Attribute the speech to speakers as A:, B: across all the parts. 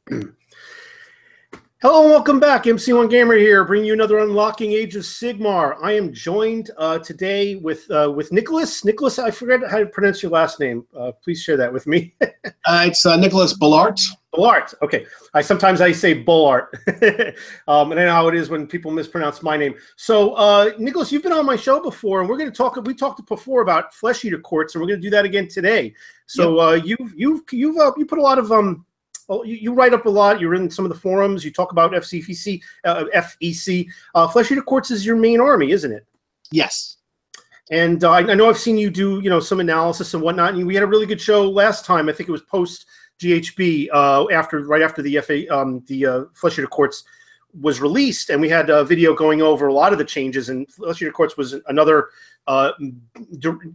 A: Hello and welcome back. MC1 Gamer here, bringing you another Unlocking Age of Sigmar. I am joined today with Nicholas. Nicholas, I forget how to pronounce your last name. Please share that with me.
B: It's Nicholas Bollaert.
A: Bollaert. Okay. Sometimes I say Bollaert, and I know how it is when people mispronounce my name. So, Nicholas, you've been on my show before, and we're going to talk. We talked before about flesh eater courts, and we're going to do that again today. So, yep. You put a lot of Well, you write up a lot. You're in some of the forums. You talk about FEC. Flesh Eater Courts is your main army, isn't it?
B: Yes.
A: And I know I've seen you do some analysis and whatnot. And we had a really good show last time. I think it was post GHB right after the Flesh Eater Courts was released, and we had a video going over a lot of the changes. And Flesh Eater Courts was another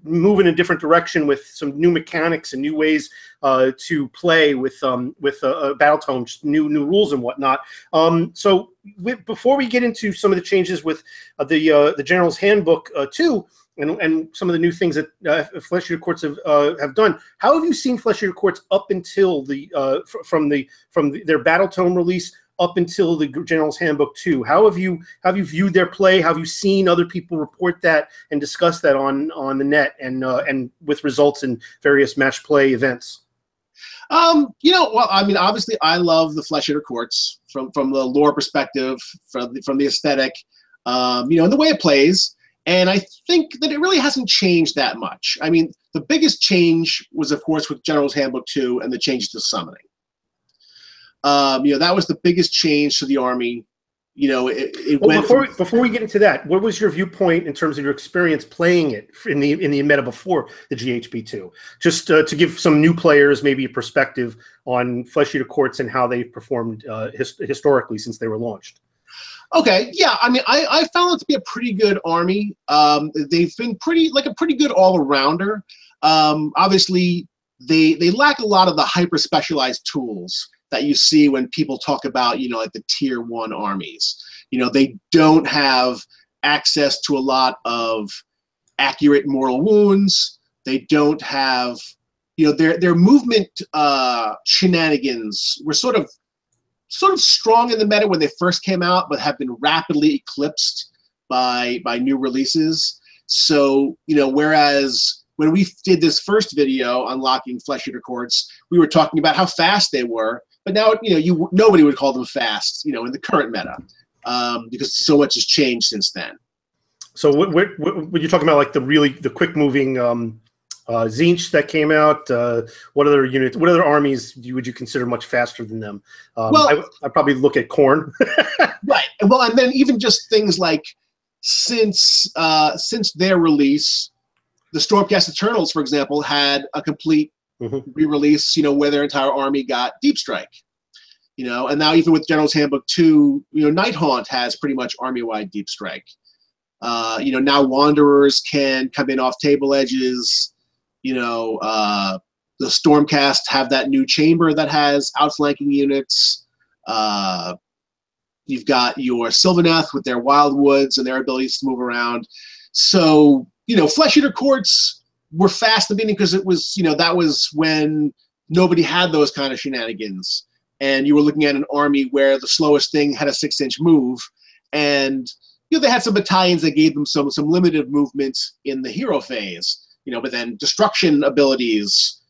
A: move in a different direction with some new mechanics and new ways to play with battle tomes, new rules and whatnot. Before we get into some of the changes with the General's Handbook 2 and some of the new things that Flesh Eater Courts have done, how have you seen Flesh Eater Courts up until from their battle tome release up until the General's Handbook 2? How have you viewed their play? How have you seen other people report that and discuss that on the net and with results in various match play events?
B: Well, I mean, obviously, I love the Flesh Eater Courts from the lore perspective, from the aesthetic, and the way it plays. And I think that it really hasn't changed that much. I mean, the biggest change was, of course, with General's Handbook 2 and the change to summoning. That was the biggest change to the army.
A: Before we get into that, what was your viewpoint in terms of your experience playing it in the meta before the GHB2? Just to give some new players maybe a perspective on Flesh Eater Courts and how they've performed historically since they were launched.
B: Okay, yeah, I mean, I found it to be a pretty good army. They've been a pretty good all-arounder. Obviously, they lack a lot of the hyper-specialized tools that you see when people talk about, like the tier 1 armies. They don't have access to a lot of accurate mortal wounds. They don't have, their movement shenanigans were sort of strong in the meta when they first came out, but have been rapidly eclipsed by new releases. So, whereas when we did this first video, Unlocking Flesh Eater Courts, we were talking about how fast they were. But now, nobody would call them fast, in the current meta, because so much has changed since then.
A: So what you're talking about, like the quick moving Tzeentch that came out? What other armies would you consider much faster than them? Well, I probably look at Khorne.
B: Right. Well, and then even just things like since their release, the Stormcast Eternals, for example, had a complete re-release, where their entire army got Deep Strike, and now even with General's Handbook 2, Nighthaunt has pretty much army-wide Deep Strike. Now Wanderers can come in off table edges. The Stormcast have that new chamber that has outflanking units. You've got your Sylvaneth with their Wildwoods and their abilities to move around. So, Flesh Eater Courts were fast at the beginning because it was, that was when nobody had those kind of shenanigans. And you were looking at an army where the slowest thing had a 6-inch move. And, they had some battalions that gave them some limited movement in the hero phase, but then destruction abilities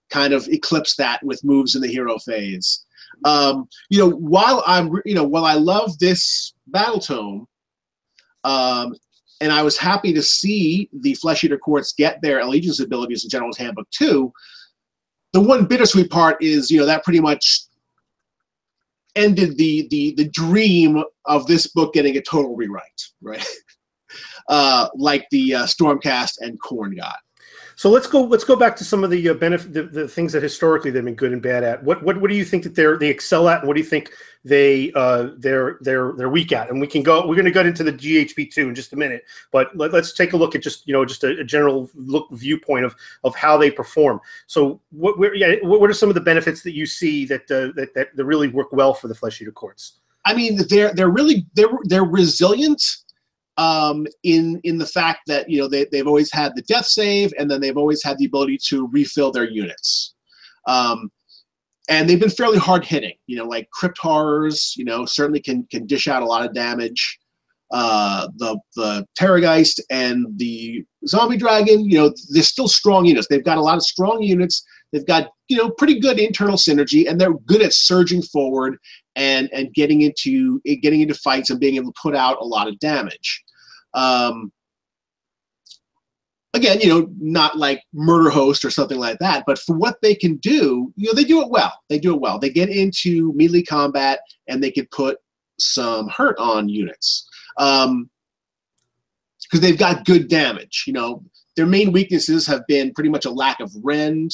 B: kind of eclipsed that with moves in the hero phase. While I love this battle tome, and I was happy to see the Flesh Eater Courts get their allegiance abilities in General's Handbook 2. The one bittersweet part is, that pretty much ended the dream of this book getting a total rewrite, right? Like the Stormcast and Khorne got.
A: So let's go back to some of the the things that historically they've been good and bad at. What do you think that they excel at, and what do you think they're weak at? And we're going to get into the GHB2 in just a minute, but let's take a look at just a general viewpoint of how they perform. So what are some of the benefits that you see that really work well for the Flesh Eater Courts?
B: I mean, they're resilient. In the fact that they've always had the death save, and then they've always had the ability to refill their units. and they've been fairly hard hitting. You know, like Crypt Horrors, you know, certainly can dish out a lot of damage. The Terrorgeist and the Zombie Dragon, you know, they're still strong units. They've got a lot of strong units. They've got, you know, pretty good internal synergy, and they're good at surging forward and getting into fights and being able to put out a lot of damage. Again, you know, not like Murder Host or something like that, but for what they can do, you know, they do it well. They do it well. They get into melee combat, and they can put some hurt on units. Because they've got good damage. You know, their main weaknesses have been pretty much a lack of rend,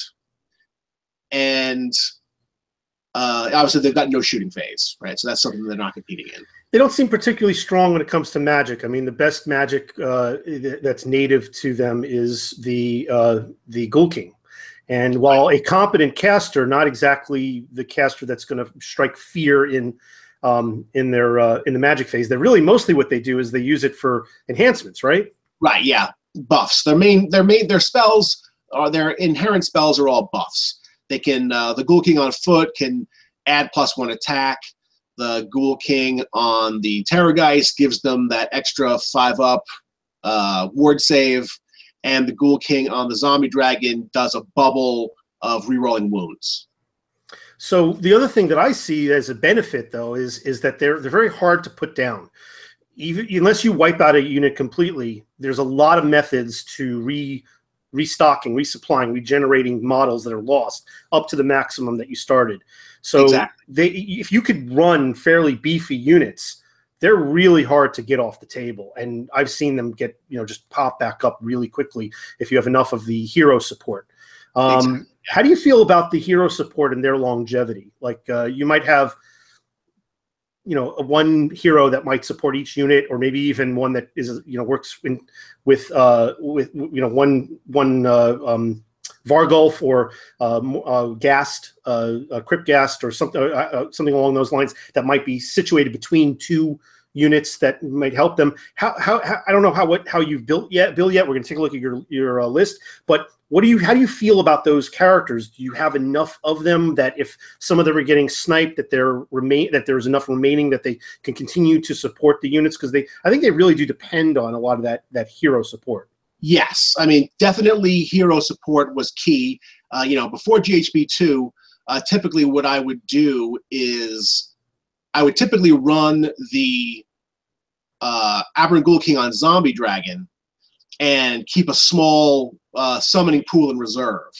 B: and obviously they've got no shooting phase, right? So that's something they're not competing in.
A: They don't seem particularly strong when it comes to magic. I mean, the best magic that's native to them is the Ghoul King. And while a competent caster, not exactly the caster that's going to strike fear in the magic phase, they're really mostly what they do is they use it for enhancements, right? Right.
B: Yeah, buffs. Their spells are their inherent spells are all buffs. They can the Ghoul King on foot can add +1 attack. The Ghoul King on the Terrorgeist gives them that extra 5-up ward save, and the Ghoul King on the Zombie Dragon does a bubble of rerolling wounds.
A: So the other thing that I see as a benefit, though, is that they're very hard to put down. Even unless you wipe out a unit completely, there's a lot of methods to restocking, resupplying, regenerating models that are lost up to the maximum that you started. So exactly. If you could run fairly beefy units, they're really hard to get off the table. And I've seen them get, you know, just pop back up really quickly if you have enough of the hero support. Exactly. How do you feel about the hero support and their longevity? Like you might have, you know, one hero that might support each unit, or maybe even one that is, you know, works with you know, one Vargulf or Ghast, Crypt Ghast, or something along those lines that might be situated between two units that might help them. How I don't know how you've built yet. We're going to take a look at your list, but how do you feel about those characters? Do you have enough of them that if some of them are getting sniped, that there's enough remaining that they can continue to support the units? Because I think they really do depend on a lot of that hero support.
B: Yes, I mean, definitely hero support was key. You know, before GHB2, typically what I would do is I would typically run the Aberrant Ghoul King on Zombie Dragon and keep a small summoning pool in reserve,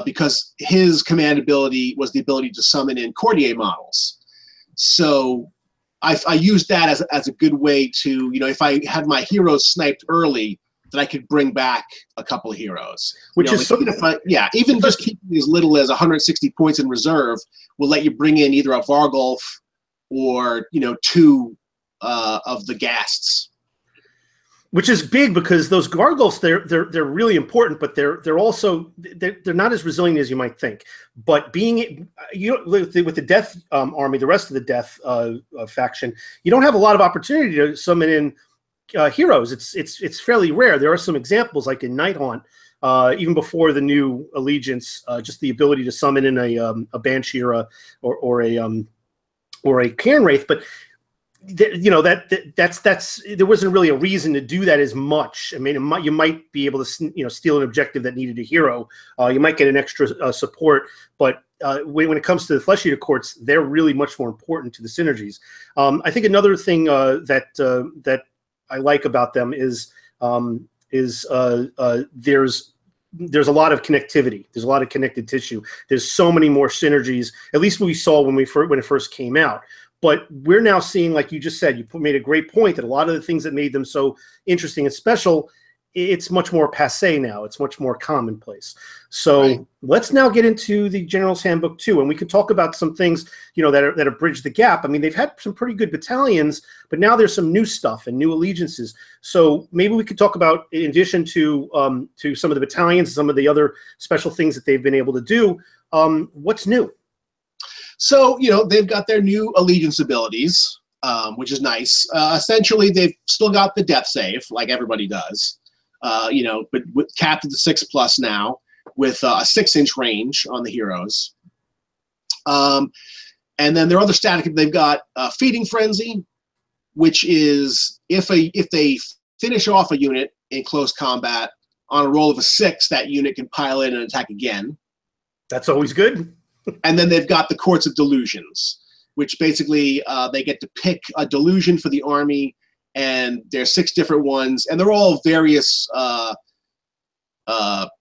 B: because his command ability was the ability to summon in Courtier models. So I used that as a good way to, you know, if I had my heroes sniped early, that I could bring back a couple of heroes. Which is even even just keeping as little as 160 points in reserve will let you bring in either a Vargulf or, you know, 2 of the Ghasts.
A: Which is big, because those Vargulfs, they're really important, but they're also they're not as resilient as you might think. But being, you know, with the Death army, the rest of the Death faction, you don't have a lot of opportunity to summon in heroes. It's fairly rare. There are some examples, like in Nighthaunt, even before the new Allegiance, just the ability to summon in a Banshee or a Cairn Wraith, but you know, that's there wasn't really a reason to do that as much. I mean, you might be able to, you know, steal an objective that needed a hero. You might get an extra support, but when it comes to the Flesh Eater Courts, they're really much more important to the synergies. I think another thing that I like about them is there's a lot of connectivity. There's a lot of connected tissue. There's so many more synergies, at least we saw when it first came out. But we're now seeing, like you just said, you made a great point, that a lot of the things that made them so interesting and special, it's much more passé now. It's much more commonplace. So let's now get into the General's Handbook 2, and we can talk about some things, you know, that have bridged the gap. I mean, they've had some pretty good battalions, but now there's some new stuff and new allegiances. So maybe we could talk about, in addition to some of the battalions, some of the other special things that they've been able to do, what's new?
B: So, you know, they've got their new allegiance abilities, which is nice. Essentially, they've still got the death save, like everybody does, you know, but capped at the 6+ now, with a 6-inch range on the heroes. And then their other static, they've got Feeding Frenzy, which is if they finish off a unit in close combat on a roll of a 6, that unit can pile in and attack again.
A: That's always good.
B: And then they've got the Courts of Delusions, which basically they get to pick a delusion for the army, and there's 6 different ones, and they're all various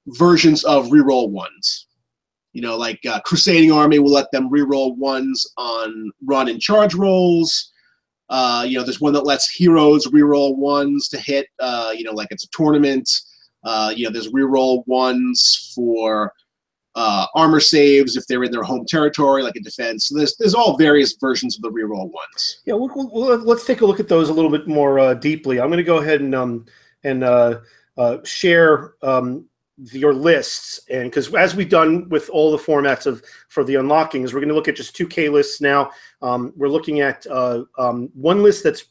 B: versions of reroll 1s. You know, like Crusading Army will let them reroll 1s on run and charge rolls. You know, there's one that lets heroes reroll 1s to hit, you know, like it's a tournament. You know, there's reroll 1s for armor saves if they're in their home territory, like a defense. So there's all various versions of the reroll 1s.
A: Yeah, let's take a look at those a little bit more deeply. I'm going to go ahead and share your lists, and because as we've done with all the formats for the unlockings, we're going to look at just 2K lists now. We're looking at one list that's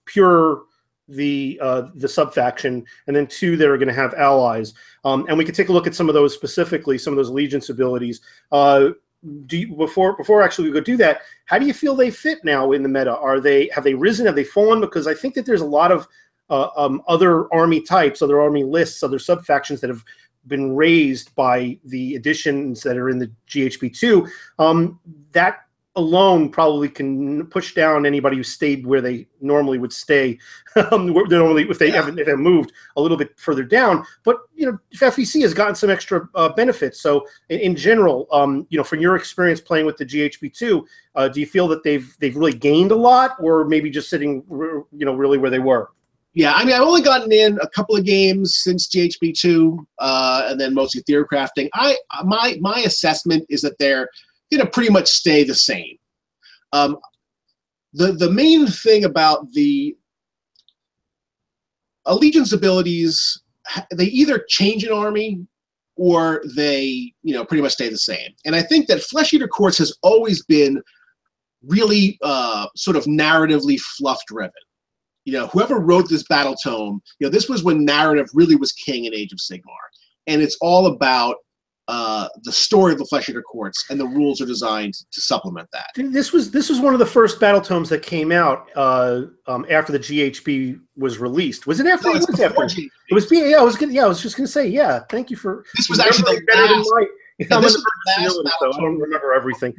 A: pure the sub-faction, and then 2 that are going to have allies. And we can take a look at some of those specifically, some of those allegiance abilities. Before actually we go do that, how do you feel they fit now in the meta? Have they risen? Have they fallen? Because I think that there's a lot of other army types, other army lists, other sub-factions that have been raised by the additions that are in the GHB2. That alone probably can push down anybody who stayed where they normally would stay. Normally, if they haven't moved a little bit further down. But you know, FEC has gotten some extra benefits. So in general, you know, from your experience playing with the GHB2, do you feel that they've really gained a lot, or maybe just sitting, you know, really where they were?
B: Yeah, I mean, I've only gotten in a couple of games since GHB2, and then mostly theory crafting. My assessment is that they're going to pretty much stay the same. The main thing about the allegiance abilities, they either change an army or they, you know, pretty much stay the same. And I think that Flesh Eater Courts has always been really sort of narratively fluff-driven. You know, whoever wrote this battle tome, you know, this was when narrative really was king in Age of Sigmar. And it's all about the story of the Flesh Eater Courts, and the rules are designed to supplement that.
A: This was one of the first battle tomes that came out after the GHB was released. Was it after?
B: No,
A: it was after.
B: GHB.
A: It was. Yeah, I was just going to say. Yeah, thank you for.
B: This was actually the last.
A: This was the last so I don't remember everything.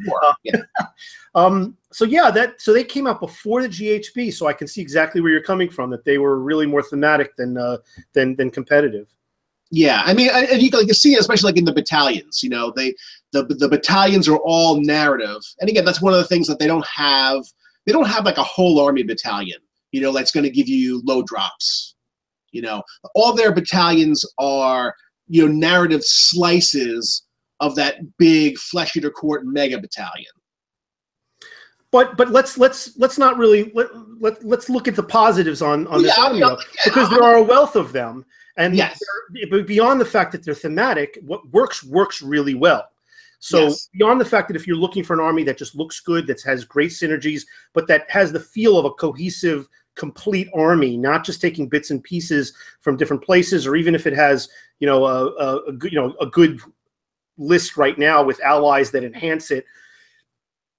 A: So yeah, so they came out before the GHB, so I can see exactly where you're coming from. That they were really more thematic than competitive.
B: Yeah, I mean, and you can see it, especially like in the battalions. You know, the battalions are all narrative, and again, that's one of the things that they don't have. They don't have like a whole army battalion. You know, that's going to give you low drops. You know, all their battalions are, you know, narrative slices of that big Flesh Eater Court mega battalion. But let's not really let's look at the positives on this army, because there are a wealth of them, and yes,
A: beyond the fact that they're thematic, what works really well. So beyond the fact that if you're looking for an army that just looks good, that has great synergies, but that has the feel of a cohesive, complete army, not just taking bits and pieces from different places, or even if it has, you know, a good list right now with allies that enhance it.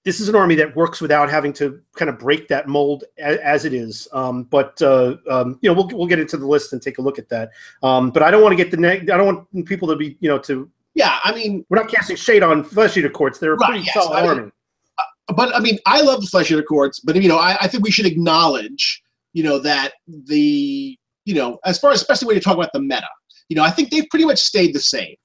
A: This is an army that works without having to kind of break that mold as it is. But you know, we'll get into the list and take a look at that. But I don't want to get I don't want people to be, you know, to.
B: Yeah, I mean,
A: we're not casting shade on Flesh Eater Courts. They're a pretty solid army.
B: But I mean, I love the Flesh Eater Courts, but you know, I think we should acknowledge, you know, that you know, as far as especially when you talk about the meta, you know, I think they've pretty much stayed the same.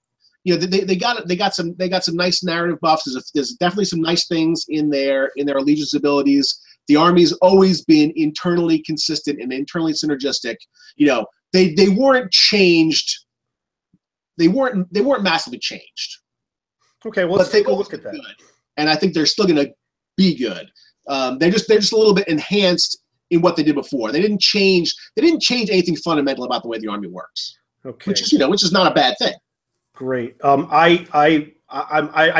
B: You know, they got some nice narrative buffs. There's definitely some nice things in their allegiance abilities. The army's always been internally consistent and internally synergistic. You know, they weren't changed. They weren't massively changed.
A: Okay, well, let's take a look at that.
B: Good. And I think they're still going to be good. They're just a little bit enhanced in what they did before. They didn't change anything fundamental about the way the army works.
A: Okay,
B: which is not a bad thing.
A: Great. I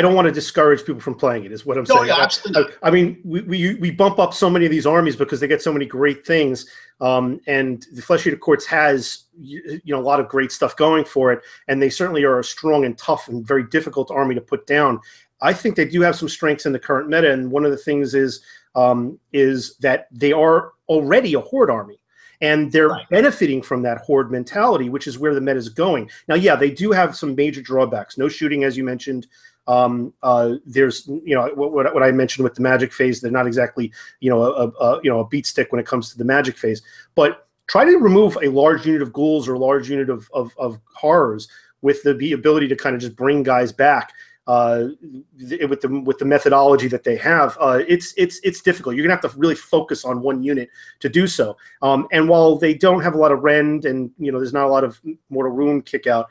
A: don't want to discourage people from playing it, is what I'm saying.
B: Yeah, absolutely.
A: I mean, we bump up so many of these armies because they get so many great things, and the Flesh Eater Courts has, you know, a lot of great stuff going for it, and they certainly are a strong and tough and very difficult army to put down. I think they do have some strengths in the current meta, and one of the things is that they are already a horde army. And they're benefiting from that horde mentality, which is where the meta is going. Now, yeah, they do have some major drawbacks. No shooting, as you mentioned. There's, what I mentioned with the magic phase. They're not exactly, a beat stick when it comes to the magic phase. But try to remove a large unit of ghouls or a large unit of horrors with the ability to kind of just bring guys back. With the methodology that they have, it's difficult. You're gonna have to really focus on one unit to do so. And while they don't have a lot of rend, and there's not a lot of mortal wound kick out,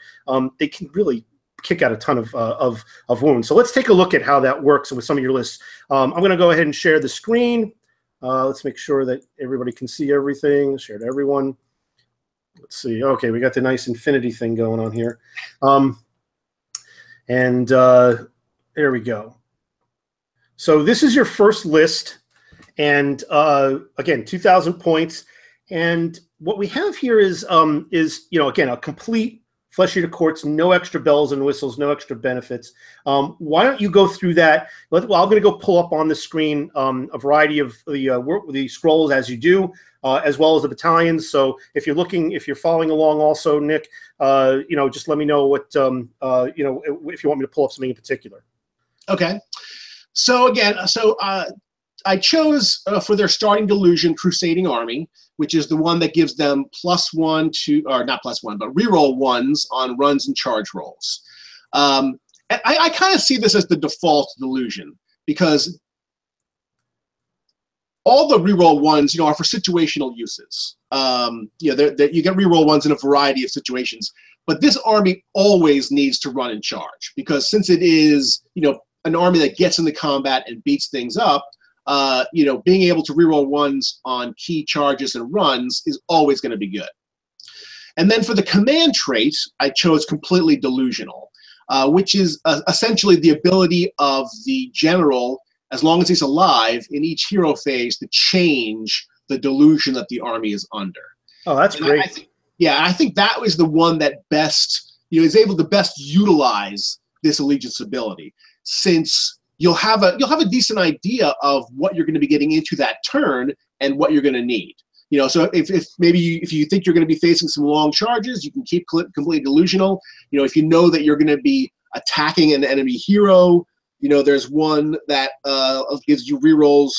A: they can really kick out a ton of wounds. So let's take a look at how that works with some of your lists. I'm gonna go ahead and share the screen. Let's make sure that everybody can see everything. Share to everyone. Let's see. Okay, we got the nice infinity thing going on here. And there we go. So this is your first list, and again, 2,000 points. And what we have here is again, a complete Flesh Eater Courts, no extra bells and whistles, no extra benefits. Why don't you go through that? Well, I'm going to go pull up on the screen a variety of the scrolls as you do, as well as the battalions. So if you're following along also, Nick, just let me know what, if you want me to pull up something in particular. Okay.
B: So again, I chose for their starting delusion Crusading Army, which is the one that gives them +1 to, or not +1, but reroll 1s on runs and charge rolls. I kind of see this as the default delusion, because all the reroll 1s, are for situational uses. You get reroll 1s in a variety of situations, but this army always needs to run and charge, because since it is, an army that gets into combat and beats things up, being able to reroll 1s on key charges and runs is always going to be good. And then for the command trait, I chose completely delusional, which is essentially the ability of the general, as long as he's alive, in each hero phase to change the delusion that the army is under.
A: Oh, that's great.
B: I think that was the one that best, is able to best utilize this allegiance ability, since you'll have a decent idea of what you're going to be getting into that turn and what you're going to need. So if you think you're going to be facing some long charges, you can keep completely delusional. If you know that you're going to be attacking an enemy hero, there's one that gives you rerolls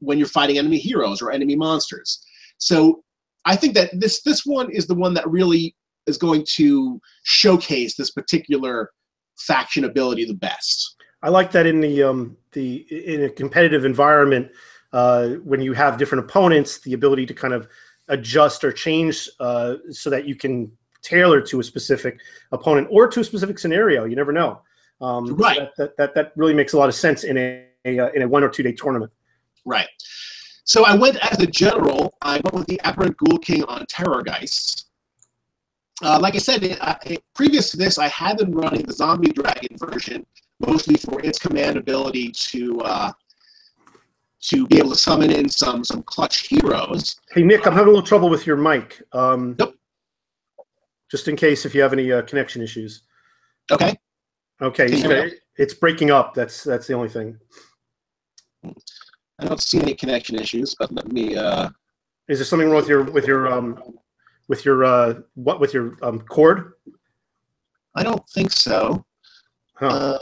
B: when you're fighting enemy heroes or enemy monsters. So I think that this one is the one that really is going to showcase this particular faction ability the best.
A: I like that in in a competitive environment, when you have different opponents, the ability to kind of adjust or change so that you can tailor to a specific opponent or to a specific scenario. You never know.
B: Right.
A: So that really makes a lot of sense in a 1 or 2 day tournament.
B: Right. So I went as a general. I went with the Aberrant Ghoul King on Terrorgeist. Like I said, previous to this, I had been running the Zombie Dragon version, mostly for its command ability to be able to summon in some clutch heroes.
A: Hey, Nick, I'm having a little trouble with your mic.
B: Nope.
A: Just in case if you have any connection issues.
B: Okay.
A: Okay, it's breaking up. That's the only thing.
B: I don't see any connection issues, but let me.
A: Is there something wrong with your cord?
B: I don't think so.
A: Huh.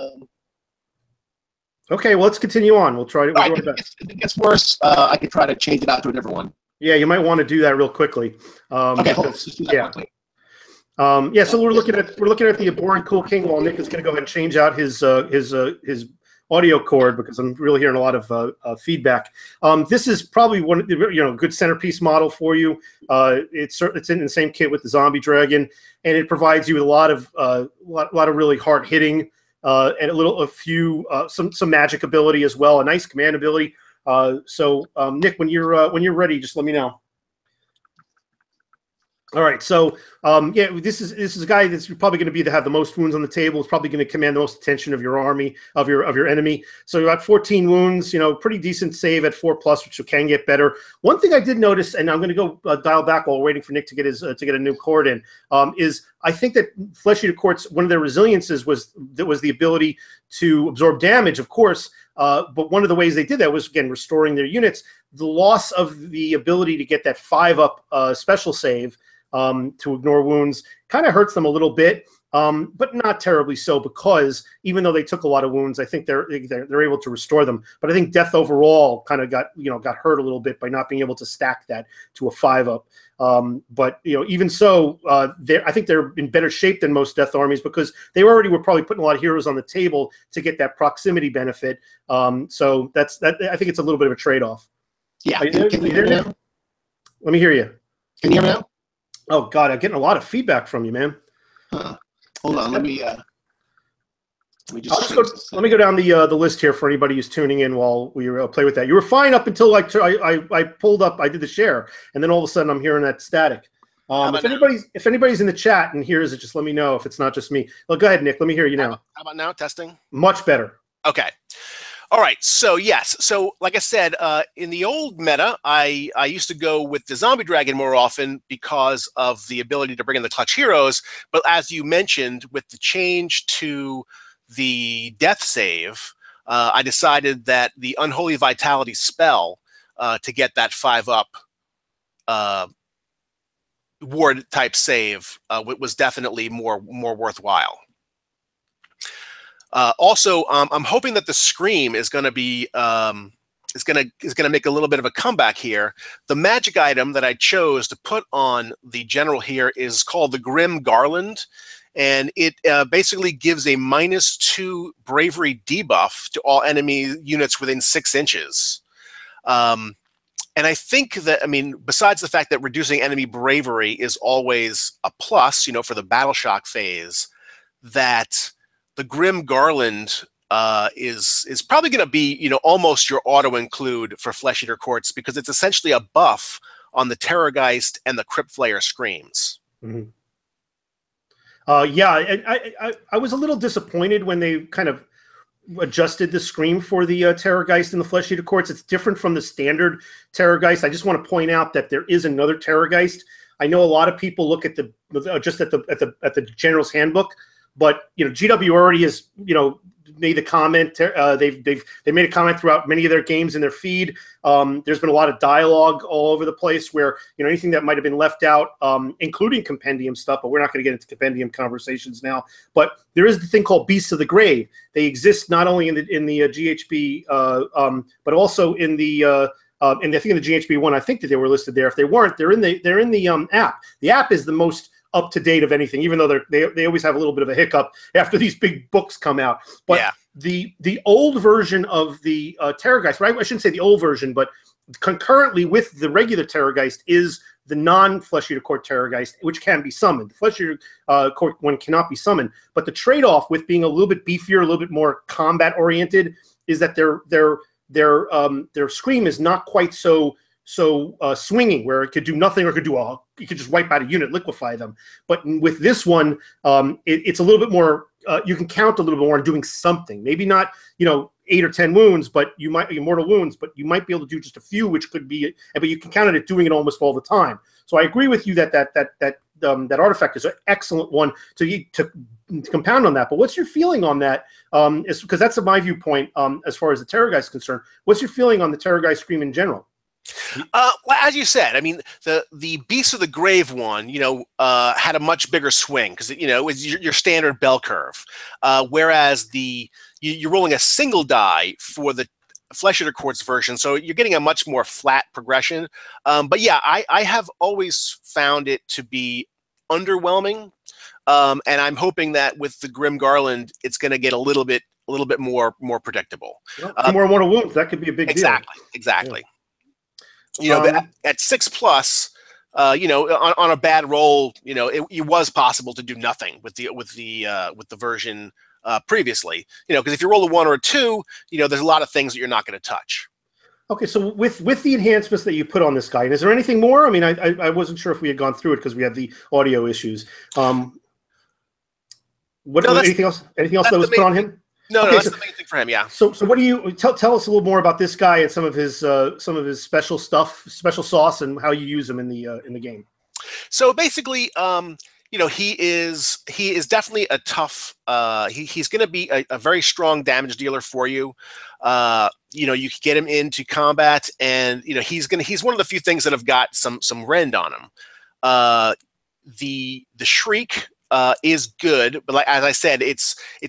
A: Okay, well, let's continue on. We'll try to.
B: If it gets worse, I could try to change it out to a different one.
A: Yeah, you might want to do that real quickly.
B: Okay, hold on. Let's do that quickly.
A: So we're looking at the Abhorrent Ghoul King, while Nick is going to go ahead and change out his audio cord, because I'm really hearing a lot of feedback. This is probably one of the good centerpiece model for you. It's in the same kit with the Zombie Dragon, and it provides you with a lot of really hard hitting and some magic ability as well, a nice command ability. So Nick, when you're ready, just let me know. All right, so yeah, this is a guy that's probably going to have the most wounds on the table. It's probably going to command the most attention of your army, of your enemy. So you got 14 wounds, pretty decent save at 4+, which can get better. One thing I did notice, and I'm going to go dial back while waiting for Nick to get a new cord in, is I think that Flesh Eater Courts, one of their resiliences was the ability to absorb damage, of course. But one of the ways they did that was, again, restoring their units. The loss of the ability to get that 5+ special save to ignore wounds kind of hurts them a little bit, but not terribly so, because even though they took a lot of wounds, I think they're able to restore them. But I think death overall kind of got hurt a little bit by not being able to stack that to a 5+. But even so, I think they're in better shape than most death armies, because they already were probably putting a lot of heroes on the table to get that proximity benefit. So that's that. I think it's a little bit of a trade-off.
B: Yeah.
A: Can you hear me now? Let me hear you.
B: Can you hear me now?
A: Oh God, I'm getting a lot of feedback from you, man.
B: Hold on, let me just
A: let me go down the list here for anybody who's tuning in while we play with that. You were fine up until I pulled up, I did the share, and then all of a sudden I'm hearing that static. If anybody's in the chat and hears it, just let me know if it's not just me. Well, go ahead, Nick. Let me hear you now.
C: How about now? Testing.
A: Much better.
C: Okay. All right, so yes, so like I said, in the old meta, I used to go with the Zombie Dragon more often because of the ability to bring in the clutch heroes. But as you mentioned, with the change to the death save, I decided that the Unholy Vitality spell to get that 5+ ward type save was definitely more worthwhile. Also, I'm hoping that the Scream is going to be is going to make a little bit of a comeback here. The magic item that I chose to put on the general here is called the Grim Garland, and it basically gives a -2 bravery debuff to all enemy units within 6 inches. And I think that, besides the fact that reducing enemy bravery is always a plus, for the battle shock phase, that the Grim Garland is probably going to be, almost your auto include for Flesh Eater Courts, because it's essentially a buff on the Terrorgeist and the Crypt Flayer Screams.
A: Mm-hmm. Yeah, I was a little disappointed when they kind of adjusted the Scream for the Terrorgeist in the Flesh Eater Courts. It's different from the standard Terrorgeist. I just want to point out that there is another Terrorgeist. I know a lot of people look at the General's Handbook. But GW already has made the comment. They made a comment throughout many of their games in their feed. There's been a lot of dialogue all over the place where anything that might have been left out, including compendium stuff. But we're not going to get into compendium conversations now. But there is the thing called Beasts of the Grave. They exist not only in the GHB, but also in the and I think in the GHB one. I think that they were listed there. If they weren't, they're in the app. The app is the most up to date of anything, even though they always have a little bit of a hiccup after these big books come out. But yeah, the old version of the Terrorgeist, right? I shouldn't say the old version, but concurrently with the regular Terrorgeist is the non-Flesh Eater Court Terrorgeist, which can be summoned. The Flesh Eater Court one cannot be summoned. But the trade-off with being a little bit beefier, a little bit more combat oriented, is that their Scream is not quite so swinging, where it could do nothing, or it could just wipe out a unit, liquefy them. But with this one, it's a little bit more. You can count a little bit more on doing something. Maybe not 8 or 10 wounds, but you might mortal wounds, but you might be able to do just a few, which could be. But you can count on it doing it almost all the time. So I agree with you that artifact is an excellent one to compound on that. But what's your feeling on that? Because that's my viewpoint as far as the Terrorgeist is concerned. What's your feeling on the Terrorgeist Scream in general?
C: Well, as you said, the Beast of the Grave one, had a much bigger swing because it was your standard bell curve, whereas you're rolling a single die for the Flesh Eater Courts version, so you're getting a much more flat progression. But yeah, I have always found it to be underwhelming, and I'm hoping that with the Grim Garland, it's going to get a little bit more predictable.
A: Well, more mortal wounds, that could be a big deal.
C: Exactly. Yeah. At 6+, on a bad roll, it was possible to do nothing with the version previously. Because if you roll a 1 or a 2, there's a lot of things that you're not going to touch.
A: Okay, so with the enhancements that you put on this guy, and is there anything more? I mean, I wasn't sure if we had gone through it because we had the audio issues. Anything else? Anything else that was put on him?
C: No,
A: okay,
C: no, that's the main thing for him. Yeah.
A: So what do you tell us a little more about this guy and some of his special stuff, special sauce, and how you use him in the game?
C: So basically, you know, he is definitely a tough. He's going to be a very strong damage dealer for you. You know, you can get him into combat, and you know he's one of the few things that have got some rend on him. The shriek is good, but like, as I said, it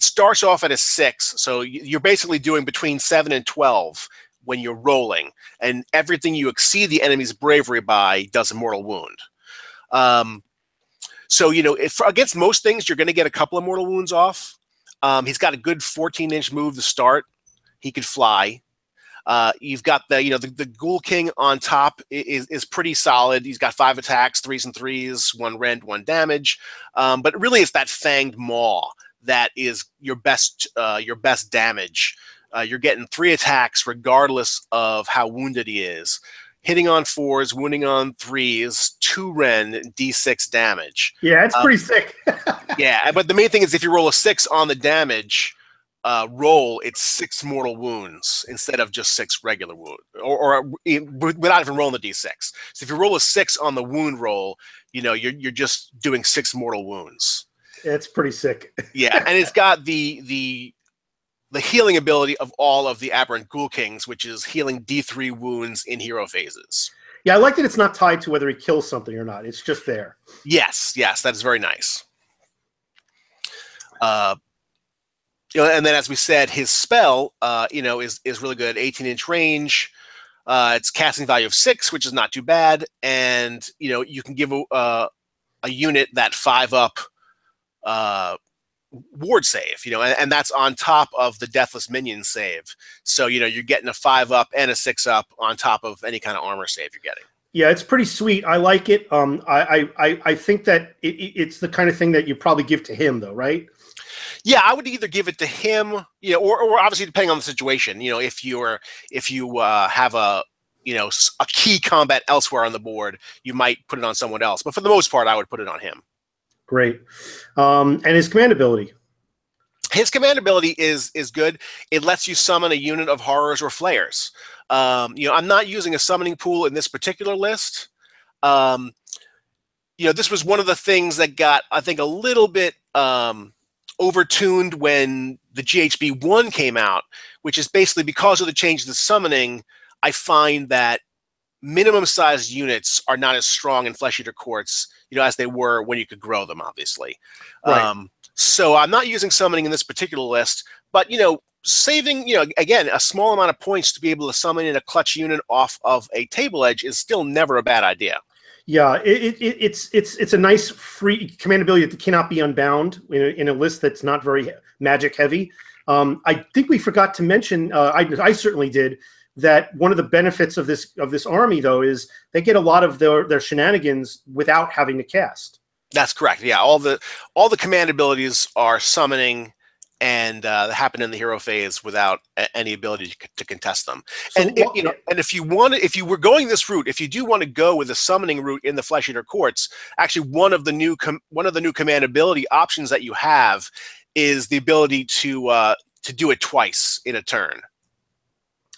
C: starts off at a 6, so you're basically doing between 7 and 12 when you're rolling, and everything you exceed the enemy's bravery by does a mortal wound. So you know, against most things, you're going to get a couple of mortal wounds off. He's got a good 14-inch move to start. He could fly. You've got the Ghoul King on top is pretty solid. He's got 5 attacks, 3s and 3s, 1 rend, 1 damage. But really, it's that Fanged Maw that is your best damage. You're getting 3 attacks regardless of how wounded he is. Hitting on 4s, wounding on 3s, 2 rend, d6 damage.
A: Yeah, it's pretty sick.
C: Yeah, but the main thing is if you roll a 6 on the damage roll, it's 6 mortal wounds instead of just 6 regular wounds, or without even rolling the d6. So if you roll a 6 on the wound roll, you know you're just doing 6 mortal wounds.
A: It's pretty sick.
C: Yeah, and it's got the healing ability of all of the Aberrant Ghoul Kings, which is healing D3 wounds in hero phases.
A: Yeah, I like that it's not tied to whether he kills something or not. It's just there.
C: Yes, that is very nice. You know, and then as we said, his spell, you know, is really good. 18-inch range. It's casting value of 6, which is not too bad. And you know, you can give a unit that 5-up ward save. You know, and that's on top of the Deathless Minion save. So you know, you're getting a 5-up and a 6-up on top of any kind of armor save you're getting.
A: Yeah, it's pretty sweet. I like it. I think that it's the kind of thing that you probably give to him, though, right?
C: Yeah, I would either give it to him, you know, or obviously depending on the situation. You know, if you have a key combat elsewhere on the board, you might put it on someone else. But for the most part, I would put it on him.
A: Great. And his command ability.
C: His command ability is good. It lets you summon a unit of horrors or flayers. You know, I'm not using a summoning pool in this particular list. You know, this was one of the things that got, I think, a little bit overtuned when the GHB 1 came out, which is basically because of the change to the summoning. I find that minimum sized units are not as strong in Flesh Eater Courts, you know, as they were when you could grow them, obviously. Right. So I'm not using summoning in this particular list, but you know, saving, you know, again, a small amount of points to be able to summon in a clutch unit off of a table edge is still never a bad idea.
A: Yeah, it's a nice free command ability that cannot be unbound in a list that's not very magic heavy. I think we forgot to mention, I certainly did, that one of the benefits of this army though is they get a lot of their shenanigans without having to cast. That's
C: correct. Yeah, all the command abilities are summoning and happen in the hero phase without any ability to contest them. So, and you know, and if you were going this route, if you do want to go with a summoning route in the Flesh Eater Courts, actually one of the new command ability options that you have is the ability to do it twice in a turn.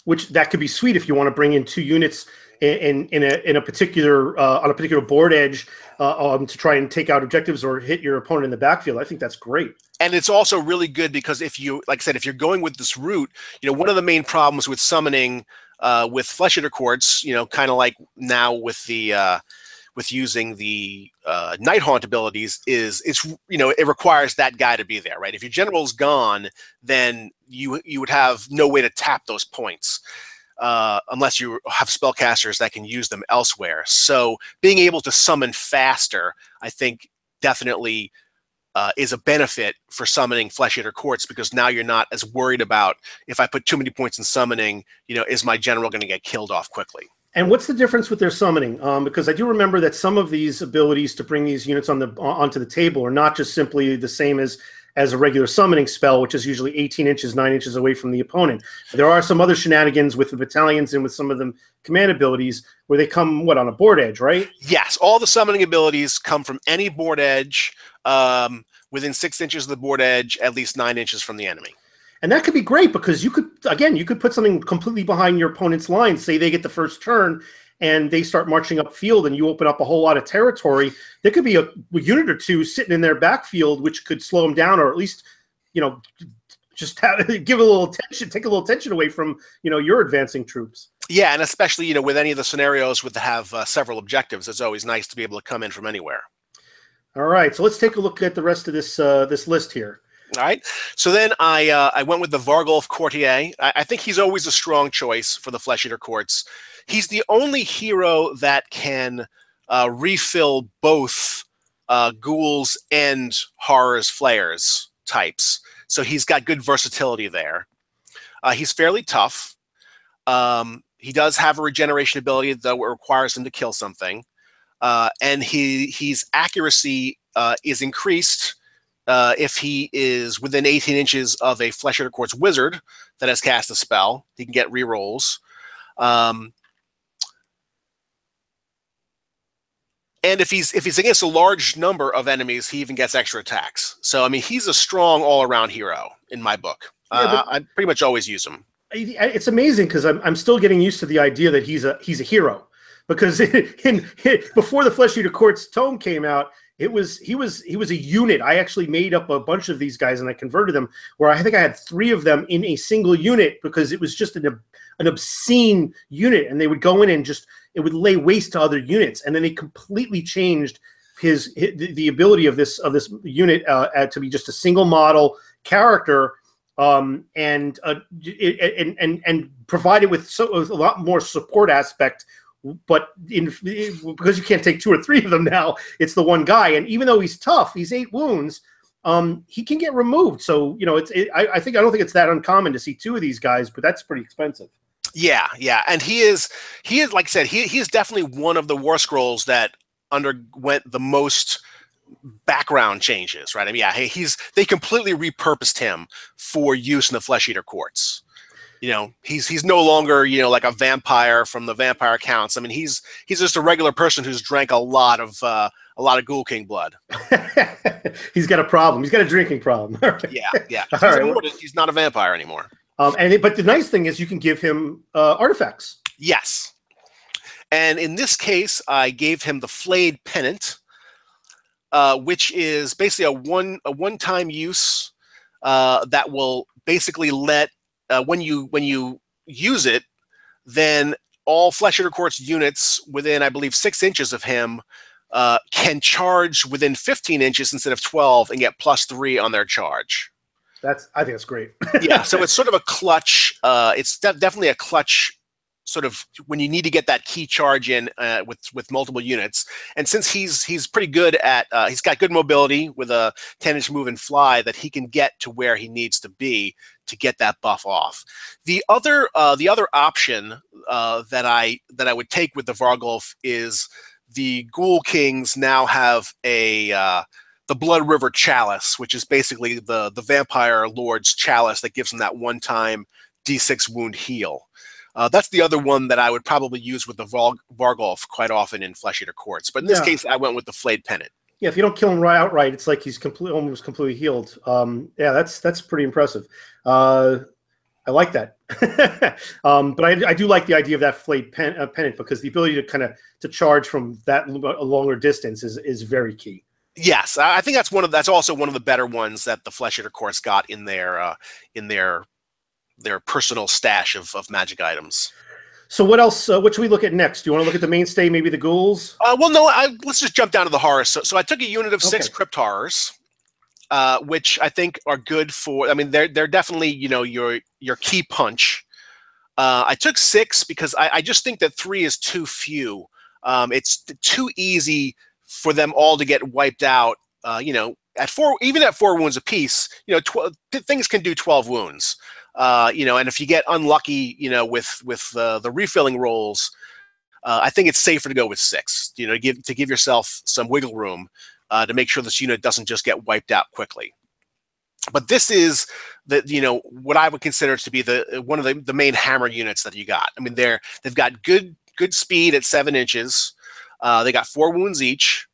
A: Which that could be sweet if you want to bring in 2 units in a particular on a particular board edge to try and take out objectives or hit your opponent in the backfield. I think that's great.
C: And it's also really good because if you, like I said, if you're going with this route, you know, one of the main problems with summoning with Flesh Eater Courts, you know, kind of like now with the with using the Night Haunt abilities is you know, it requires that guy to be there, right? If your general's gone, then you would have no way to tap those points unless you have spellcasters that can use them elsewhere. So being able to summon faster, I think, definitely is a benefit for summoning Flesh Eater Courts, because now you're not as worried about, if I put too many points in summoning, you know, is my general going to get killed off quickly?
A: And what's the difference with their summoning? Because I do remember that some of these abilities to bring these units onto the table are not just simply the same as as a regular summoning spell, which is usually 18 inches, 9 inches away from the opponent. There are some other shenanigans with the battalions and with some of them command abilities where they come, what, on a board edge, right?
C: Yes, all the summoning abilities come from any board edge within 6 inches of the board edge, at least 9 inches from the enemy.
A: And that could be great because you could, again, you could put something completely behind your opponent's line. Say they get the first turn and they start marching upfield and you open up a whole lot of territory. There could be a unit or two sitting in their backfield, which could slow them down, or at least, you know, just give a little tension, take a little tension away from, you know, your advancing troops.
C: Yeah, and especially, you know, with any of the scenarios with have several objectives, it's always nice to be able to come in from anywhere.
A: All right, so let's take a look at the rest of this this list here.
C: All right, so then I went with the Vargolf Courtier. I think he's always a strong choice for the Flesh Eater Courts. He's the only hero that can refill both ghouls and horrors, flayers types. So he's got good versatility there. He's fairly tough. He does have a regeneration ability, though it requires him to kill something. And his accuracy is increased if he is within 18 inches of a Flesh Eater Court's wizard that has cast a spell. He can get rerolls. And if he's against a large number of enemies, he even gets extra attacks. So I mean, he's a strong all-around hero in my book. Yeah, I pretty much always use him.
A: It's amazing because I'm still getting used to the idea that he's a hero, because before the Flesh Eater Courts tome came out, he was a unit. I actually made up a bunch of these guys and I converted them, where I think I had 3 of them in a single unit because it was just an obscene unit, and they would go in and just it would lay waste to other units, and then they completely changed the ability of this unit to be just a single model character, and provided with a lot more support aspect. But because you can't take 2 or 3 of them now, it's the one guy, and even though he's tough, he's 8 wounds. He can get removed. So I don't think it's that uncommon to see 2 of these guys, but that's pretty expensive.
C: Yeah, yeah, and he is like I said, he is definitely one of the War Scrolls that underwent the most background changes, right? I mean, yeah, they completely repurposed him for use in the Flesh Eater Courts. You know, he's no longer, you know, like a vampire from the Vampire Counts. I mean, he's just a regular person who's drank a lot of Ghoul King blood.
A: He's got a problem. He's got a drinking problem.
C: Yeah. He's not a vampire anymore.
A: But the nice thing is you can give him artifacts.
C: Yes. And in this case, I gave him the Flayed Pennant, which is basically a one-time use that will basically let when you use it, then all Flesh Eater Courts units within, I believe, 6 inches of him can charge within 15 inches instead of 12 and get +3 on their charge.
A: I think that's great.
C: Yeah, so it's sort of a clutch. It's definitely a clutch sort of when you need to get that key charge in with multiple units. And since he's pretty good at, he's got good mobility with a 10-inch move and fly, that he can get to where he needs to be to get that buff off. The other option that I would take with the Vargolf is the Ghoul Kings now have the Blood River Chalice, which is basically the Vampire Lord's Chalice that gives him that one-time D6 wound heal. That's the other one that I would probably use with the Vargolf quite often in Flesh Eater Courts. But in this case, I went with the Flayed Pennant. Yeah,
A: if you don't kill him outright, it's like he's almost completely healed. Yeah, that's pretty impressive. I like that. But I do like the idea of that Flayed Pennant, because the ability to charge from that a longer distance is very key.
C: Yes, I think that's also one of the better ones that the Flesh Eater Courts got in their personal stash of magic items.
A: So what else? What should we look at next? Do you want to look at the mainstay, maybe the ghouls?
C: Well, no. Let's just jump down to the horrors. So I took a unit of 6 crypt horrors, which I think are good for. I mean, they're definitely your key punch. I took 6 because I just think that 3 is too few. It's too easy for them all to get wiped out. At 4, even at 4 wounds apiece, things can do 12 wounds. And if you get unlucky, with the refilling rolls, I think it's safer to go with 6. To give yourself some wiggle room to make sure this unit doesn't just get wiped out quickly. But this is what I would consider to be one of the main hammer units that you got. I mean, they've got good speed at 7 inches. They got 4 wounds each.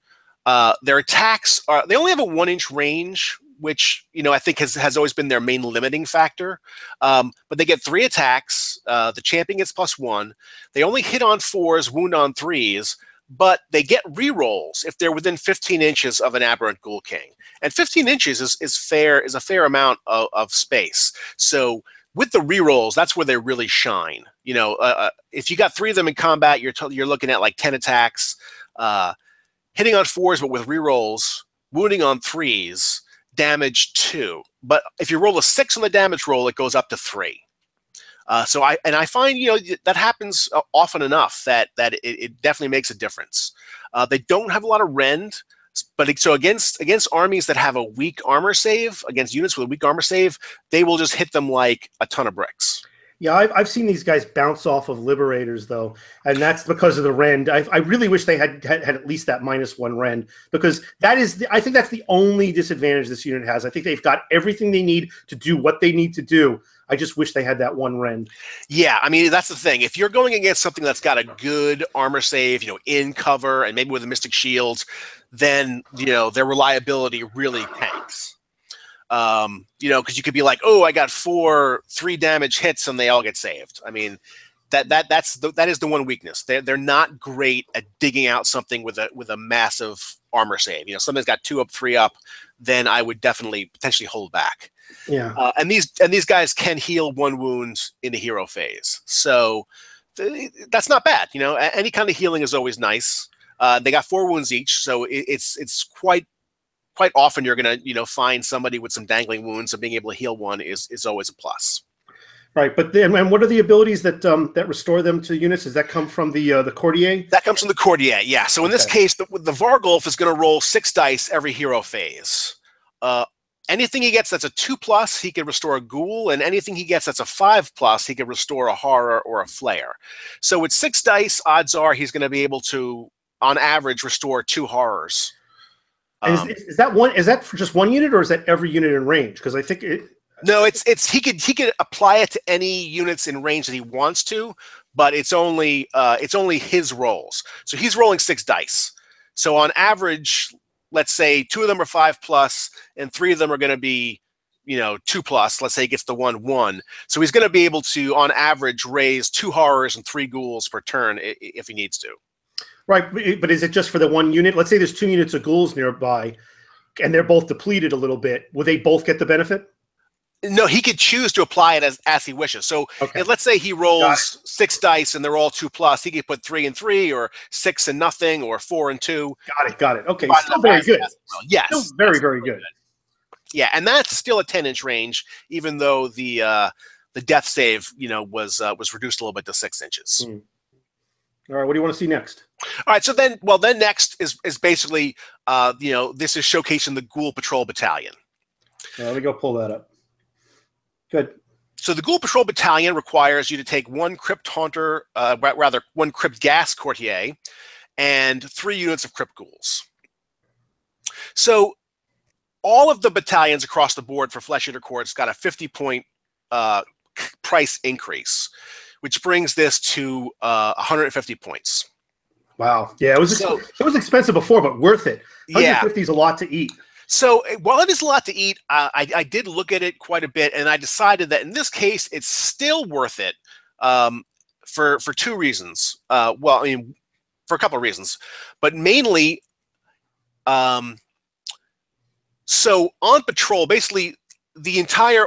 C: Their attacks they only have a 1-inch range, which I think has always been their main limiting factor. But they get 3 attacks. The champion gets +1. They only hit on 4s, wound on 3s, but they get rerolls if they're within 15 inches of an aberrant Ghoul King. And 15 inches is a fair amount of space. So with the rerolls, that's where they really shine. If you got 3 of them in combat, you're looking at like 10 attacks, hitting on 4s, but with rerolls, wounding on 3s, damage 2. But if you roll a 6 on the damage roll, it goes up to 3. So I find that happens often enough that it definitely makes a difference. They don't have a lot of rend, but so against armies that have a weak armor save, against units with a weak armor save, they will just hit them like a ton of bricks.
A: Yeah, I've seen these guys bounce off of Liberators, though, and that's because of the rend. I really wish they had at least that -1 rend, because I think that's the only disadvantage this unit has. I think they've got everything they need to do what they need to do. I just wish they had that 1 rend.
C: Yeah, I mean, that's the thing. If you're going against something that's got a good armor save, in cover, and maybe with a Mystic Shield, then, their reliability really tanks. Because you could be like, oh, I got 4 3-damage hits and they all get saved. I mean, that is the one weakness. They're not great at digging out something with a massive armor save. Something's got 2 up, 3 up, then I would definitely potentially hold back.
A: Yeah.
C: And these guys can heal 1 wound in the hero phase, so that's not bad. Any kind of healing is always nice. They got 4 wounds each, so it's quite often you're going to find somebody with some dangling wounds, and being able to heal 1 is always a plus.
A: Right, but then, and what are the abilities that restore them to units? Does that come from the Courtier?
C: That comes from the Courtier, yeah. So in this case, the Vargulf is going to roll 6 dice every hero phase. Anything he gets that's a 2+, he can restore a Ghoul, and anything he gets that's a 5+, he can restore a Horror or a Flayer. So with 6 dice, odds are he's going to be able to, on average, restore 2 Horrors.
A: And is that for just 1 unit, or is that every unit in range? Because I think it.
C: No, he could apply it to any units in range that he wants to, but it's only his rolls. So he's rolling 6 dice. So on average, let's say 2 of them are 5+, and 3 of them are going to be, 2+. Let's say he gets the 1/1. So he's going to be able to, on average, raise 2 Horrors and 3 Ghouls per turn if he needs to.
A: Right, but is it just for the 1 unit? Let's say there's 2 units of Ghouls nearby, and they're both depleted a little bit. Will they both get the benefit?
C: No, he could choose to apply it as he wishes. So let's say he rolls 6 dice and they're all 2+. He could put 3 and 3, or 6 and nothing, or 4 and 2.
A: Got it. Okay, still very good.
C: Yes,
A: still very, very good.
C: Yeah, and that's still a 10-inch range, even though the death save, was reduced a little bit to 6 inches.
A: All right, what do you want to see next?
C: All right, so then next is basically, this is showcasing the Ghoul Patrol Battalion.
A: Let me go pull that up. Good.
C: So the Ghoul Patrol Battalion requires you to take 1 Crypt Haunter, 1 Crypt Gas Courtier, and 3 units of Crypt Ghouls. So all of the battalions across the board for Flesh Eater Courts got a 50-point price increase, which brings this to 150 points.
A: Wow. Yeah, it was expensive before, but worth it. 150 is a lot to eat.
C: So while it is a lot to eat, I did look at it quite a bit, and I decided that in this case, it's still worth it for 2 reasons. For a couple of reasons, but mainly, so on patrol, basically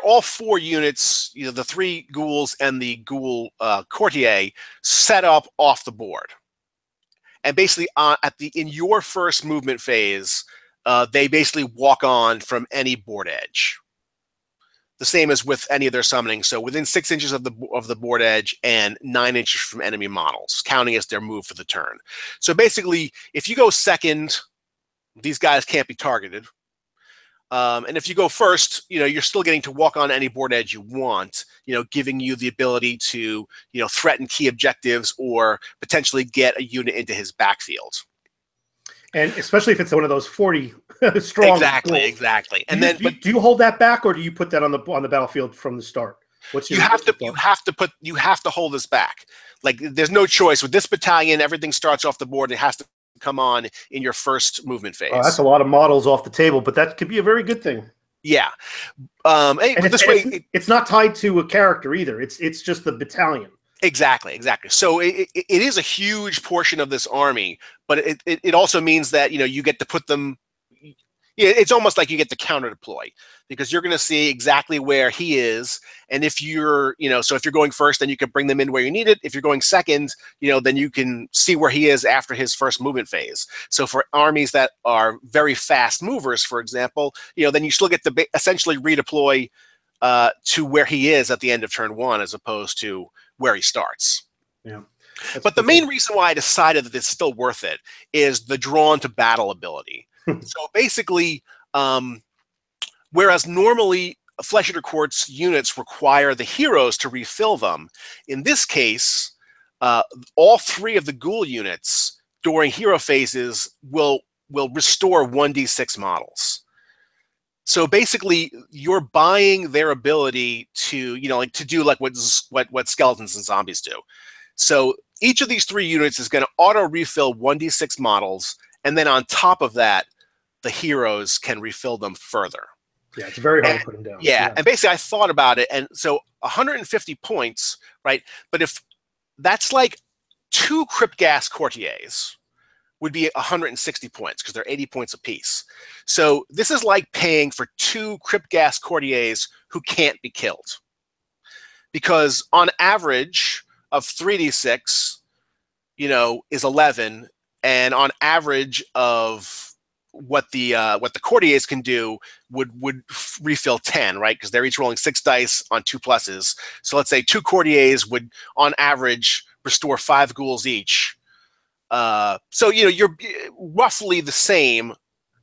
C: all 4 units, the 3 Ghouls and the Ghoul Courtier, set up off the board, and basically in your first movement phase. They basically walk on from any board edge. The same as with any of their summoning. So within 6 inches of the board edge and 9 inches from enemy models, counting as their move for the turn. So basically, if you go second, these guys can't be targeted. And if you go first, you're still getting to walk on any board edge you want, giving you the ability to, threaten key objectives or potentially get a unit into his backfield.
A: And especially if it's one of those 40 strong
C: Exactly,
A: goals.
C: exactly.
A: And then, do you hold that back, or do you put that on the battlefield from the start? What's your
C: you have to hold this back. Like, there's no choice with this battalion. Everything starts off the board. It has to come on in your first movement phase.
A: Oh, that's a lot of models off the table, but that could be a very good thing.
C: Yeah.
A: And it's not tied to a character either. It's just the battalion.
C: Exactly. So it is a huge portion of this army, but it also means that, you know, you get to put them. It's almost like you get to counter deploy, because you're going to see exactly where he is, and if you're, you know, so if you're going first, then you can bring them in where you need it. If you're going second, you know, then you can see where he is after his first movement phase. So for armies that are very fast movers, for example, you know, then you still get to essentially redeploy to where he is at the end of turn 1, as opposed to where he starts.
A: Yeah.
C: But the main reason why I decided that it's still worth it is the drawn to battle ability. So basically, whereas normally Flesh Eater Court's units require the heroes to refill them, in this case, all 3 of the ghoul units during hero phases will restore 1d6 models. So basically, you're buying their ability to, you know, like to do like what skeletons and zombies do. So each of these 3 units is going to auto refill 1d6 models, and then on top of that, the heroes can refill them further.
A: Yeah, it's very hard to put them down.
C: Yeah, and basically I thought about it, and so 150 points, right? But if that's like 2 Crypt Gas Courtiers would be 160 points, because they're 80 points apiece. So this is like paying for 2 Crypt Gas Courtiers who can't be killed. Because on average of 3d6, you know, is 11, and on average of what the courtiers can do would refill 10, right? Because they're each rolling 6 dice on 2 pluses. So let's say 2 courtiers would, on average, restore 5 ghouls each. So, you know, you're roughly the same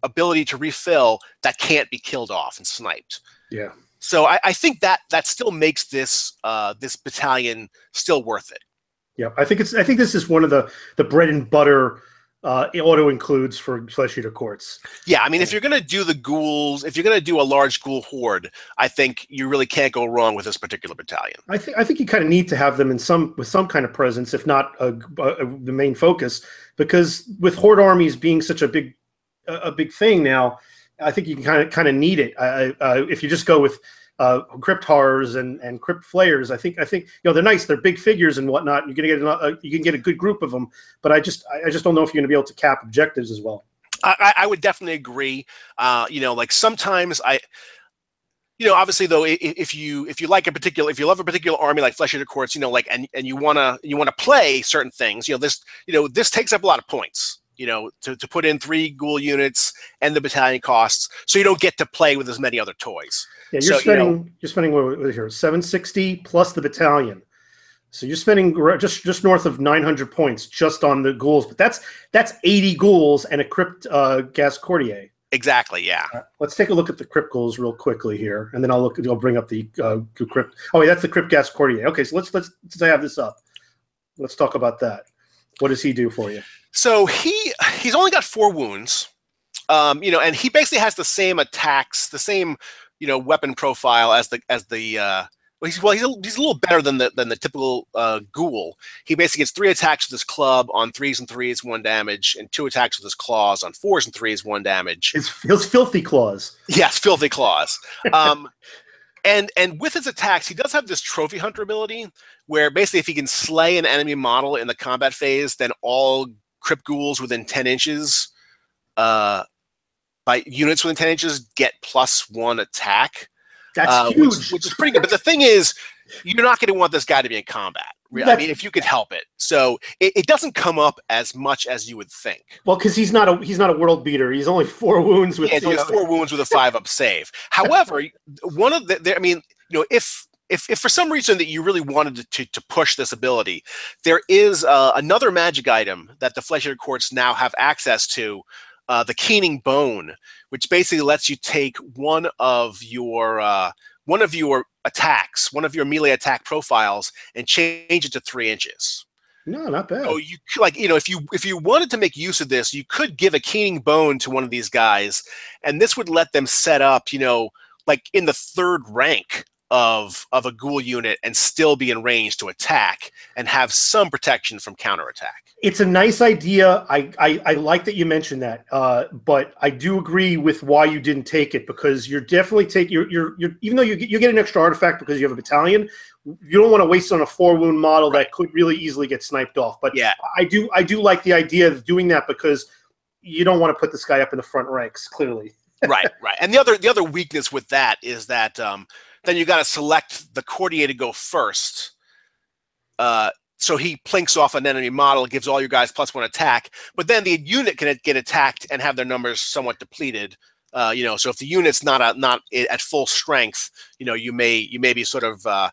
C: ability to refill that can't be killed off and sniped.
A: Yeah.
C: So I think that still makes this this battalion still worth it.
A: Yeah, I think this is one of the bread and butter auto includes for Flesh Eater Courts.
C: Yeah, I mean, if you're going to do the ghouls, if you're going to do a large ghoul horde, I think you really can't go wrong with this particular battalion.
A: I think you kind of need to have them with some kind of presence, if not the main focus, because with horde armies being such a big thing now, I think you can kind of need it. If you just go with crypt horrors and crypt flayers, I think you know, they're nice, they're big figures and whatnot. You can get a good group of them, but I just don't know if you're going to be able to cap objectives as well.
C: I would definitely agree. You know, like sometimes you know, obviously though, if you love a particular army like Flesh Eater Courts, you know, like and you wanna play certain things, you know, this takes up a lot of points. You know, to put in 3 ghoul units and the battalion costs, so you don't get to play with as many other toys.
A: Yeah, you're spending what here, 760 plus the battalion. So you're spending just north of 900 points just on the ghouls, but that's 80 ghouls and a Crypt Gas Courtier.
C: Exactly. Yeah.
A: Let's take a look at the Crypt ghouls real quickly here, and then I'll bring up the Crypt. Oh, wait, that's the Crypt Gas Courtier. Okay, so let's have this up. Let's talk about that. What does he do for you?
C: So he's only got 4 wounds, you know, and he basically has the same attacks, the same, you know, weapon profile as the he's a little better than the typical ghoul. He basically gets 3 attacks with his club on 3s and 3s, 1 damage, and 2 attacks with his claws on 4s and 3s, 1 damage.
A: His filthy claws.
C: Yes, filthy claws. And with his attacks, he does have this trophy hunter ability, where basically if he can slay an enemy model in the combat phase, then all crypt ghouls within 10 inches, by units within 10 inches, get +1 attack.
A: That's huge.
C: Which is pretty good. But the thing is, you're not going to want this guy to be in combat. I mean, if you could help it. So it doesn't come up as much as you would think.
A: Well, because he's not a world beater. He's only 4 wounds with.
C: Yeah, he has 4 wounds with a 5-up save. However, one of I mean, you know, if for some reason that you really wanted to push this ability, there is another magic item that the Flesh Eater Courts now have access to, the Keening Bone, which basically lets you take one of your attacks, one of your melee attack profiles, and change it to 3 inches.
A: No, not bad.
C: So you like, if you wanted to make use of this, you could give a keening bone to one of these guys, and this would let them set up, like in the third rank of a ghoul unit and still be in range to attack and have some protection from counterattack.
A: It's a nice idea. I like that you mentioned that, but I do agree with why you didn't take it, because you're definitely you're even though you get an extra artifact because you have a battalion, you don't want to waste on a 4-wound model that could really easily get sniped off. But yeah, I do like the idea of doing that, because you don't want to put this guy up in the front ranks, clearly.
C: Right. And the other weakness with that is that then you got to select the courtier to go first. So he plinks off an enemy model, gives all your guys +1 attack, but then the unit can get attacked and have their numbers somewhat depleted. So if the unit's not at full strength, you may be sort of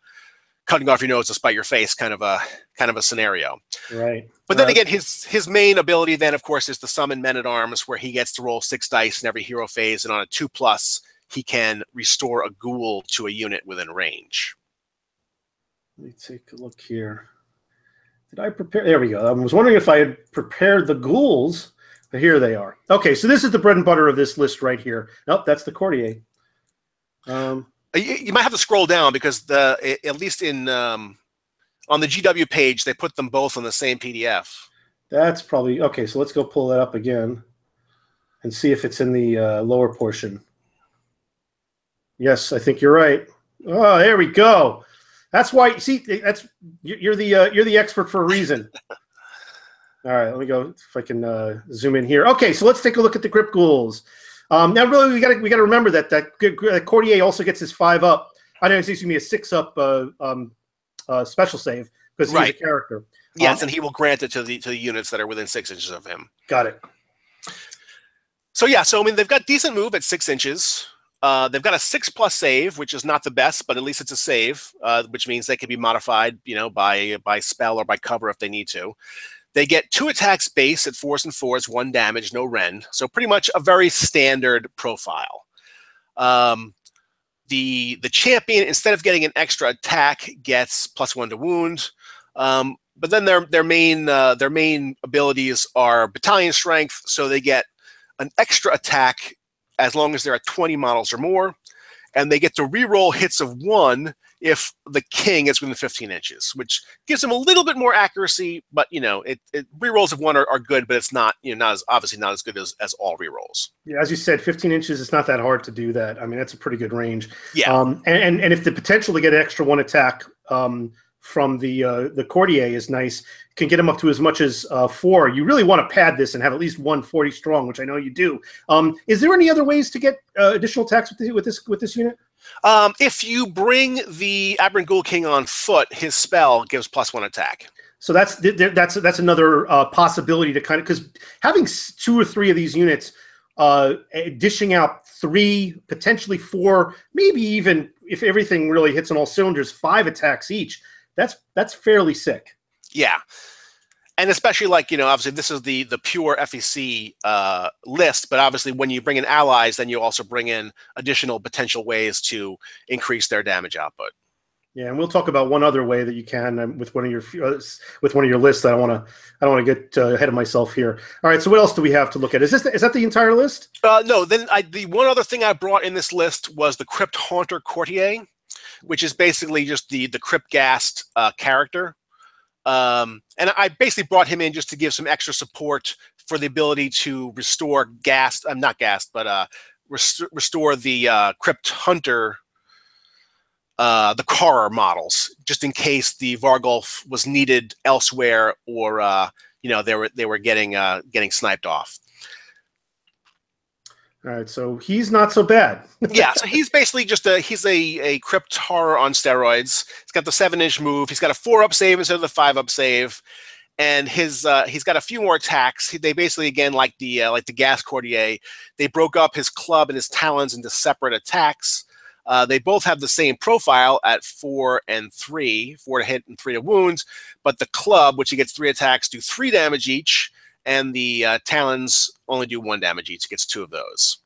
C: cutting off your nose to spite your face, kind of a scenario.
A: Right.
C: But then again, his main ability then, of course, is to summon Men-at-Arms, where he gets to roll 6 dice in every hero phase, and on a 2+, he can restore a ghoul to a unit within range.
A: Let me take a look here. Did I prepare? There we go. I was wondering if I had prepared the ghouls, but here they are. Okay, so this is the bread and butter of this list right here. Nope, that's the courtier.
C: You might have to scroll down, because at least in on the GW page, they put them both on the same PDF.
A: That's probably okay. So let's go pull that up again and see if it's in the lower portion. Yes, I think you're right. Oh, there we go. That's why. See, you're the expert for a reason. All right, let me go if I can zoom in here. Okay, so let's take a look at the Crypt Ghouls. Now, really, we got to remember that courtier also gets his 5-up. I don't excuse me, a 6-up special save, because he's a character.
C: Yes, and he will grant it to the units that are within 6 inches of him.
A: Got it.
C: So yeah, I mean, they've got decent move at 6 inches. They've got a 6+ save, which is not the best, but at least it's a save, which means they can be modified, by spell or by cover if they need to. They get 2 attacks base at 4s and 4s, 1 damage, no rend. So pretty much a very standard profile. The champion, instead of getting an extra attack, gets +1 to wound. But then their main abilities are battalion strength, so they get an extra attack as long as there are 20 models or more, and they get to reroll hits of 1 if the king is within 15 inches, which gives them a little bit more accuracy. But rerolls of 1 are good, but it's not obviously not as good as all rerolls. Yeah,
A: as you said, 15 inches. It's not that hard to do that. I mean, that's a pretty good range.
C: Yeah,
A: and if the potential to get an extra 1 attack from the courtier is nice, can get them up to as much as 4. You really want to pad this and have at least 140 strong, which I know you do. Is there any other ways to get additional attacks with this unit?
C: If you bring the Aberrant Ghoul King on foot, his spell gives +1 attack.
A: So that's another possibility to kind of, because having 2 or 3 of these units, dishing out 3, potentially 4, maybe even if everything really hits on all cylinders, 5 attacks each. That's fairly sick.
C: Yeah. And especially obviously this is the pure FEC list, but obviously when you bring in allies, then you also bring in additional potential ways to increase their damage output.
A: Yeah, and we'll talk about one other way that you can with one of your lists. I don't want to get ahead of myself here. All right, so what else do we have to look at? Is that the entire list?
C: No. Then the one other thing I brought in this list was the Crypt Haunter Courtier, which is basically just the Crypt Ghast character. And I basically brought him in just to give some extra support for the ability to restore Ghast. Not Ghast, but restore the Crypt Hunter. The Car models, just in case the Vargulf was needed elsewhere, or they were getting sniped off.
A: All right, so he's not so bad.
C: Yeah, so he's basically just a Crypt Horror on steroids. He's got the 7-inch move. He's got a 4-up save instead of the 5-up save, and he's got a few more attacks. They basically, again, like the Ghast Courtier, they broke up his club and his talons into separate attacks. They both have the same profile at 4 and 3, 4 to hit and 3 to wound, but the club, which he gets 3 attacks, do 3 damage each, and the talons only do 1 damage each. He gets 2 of those.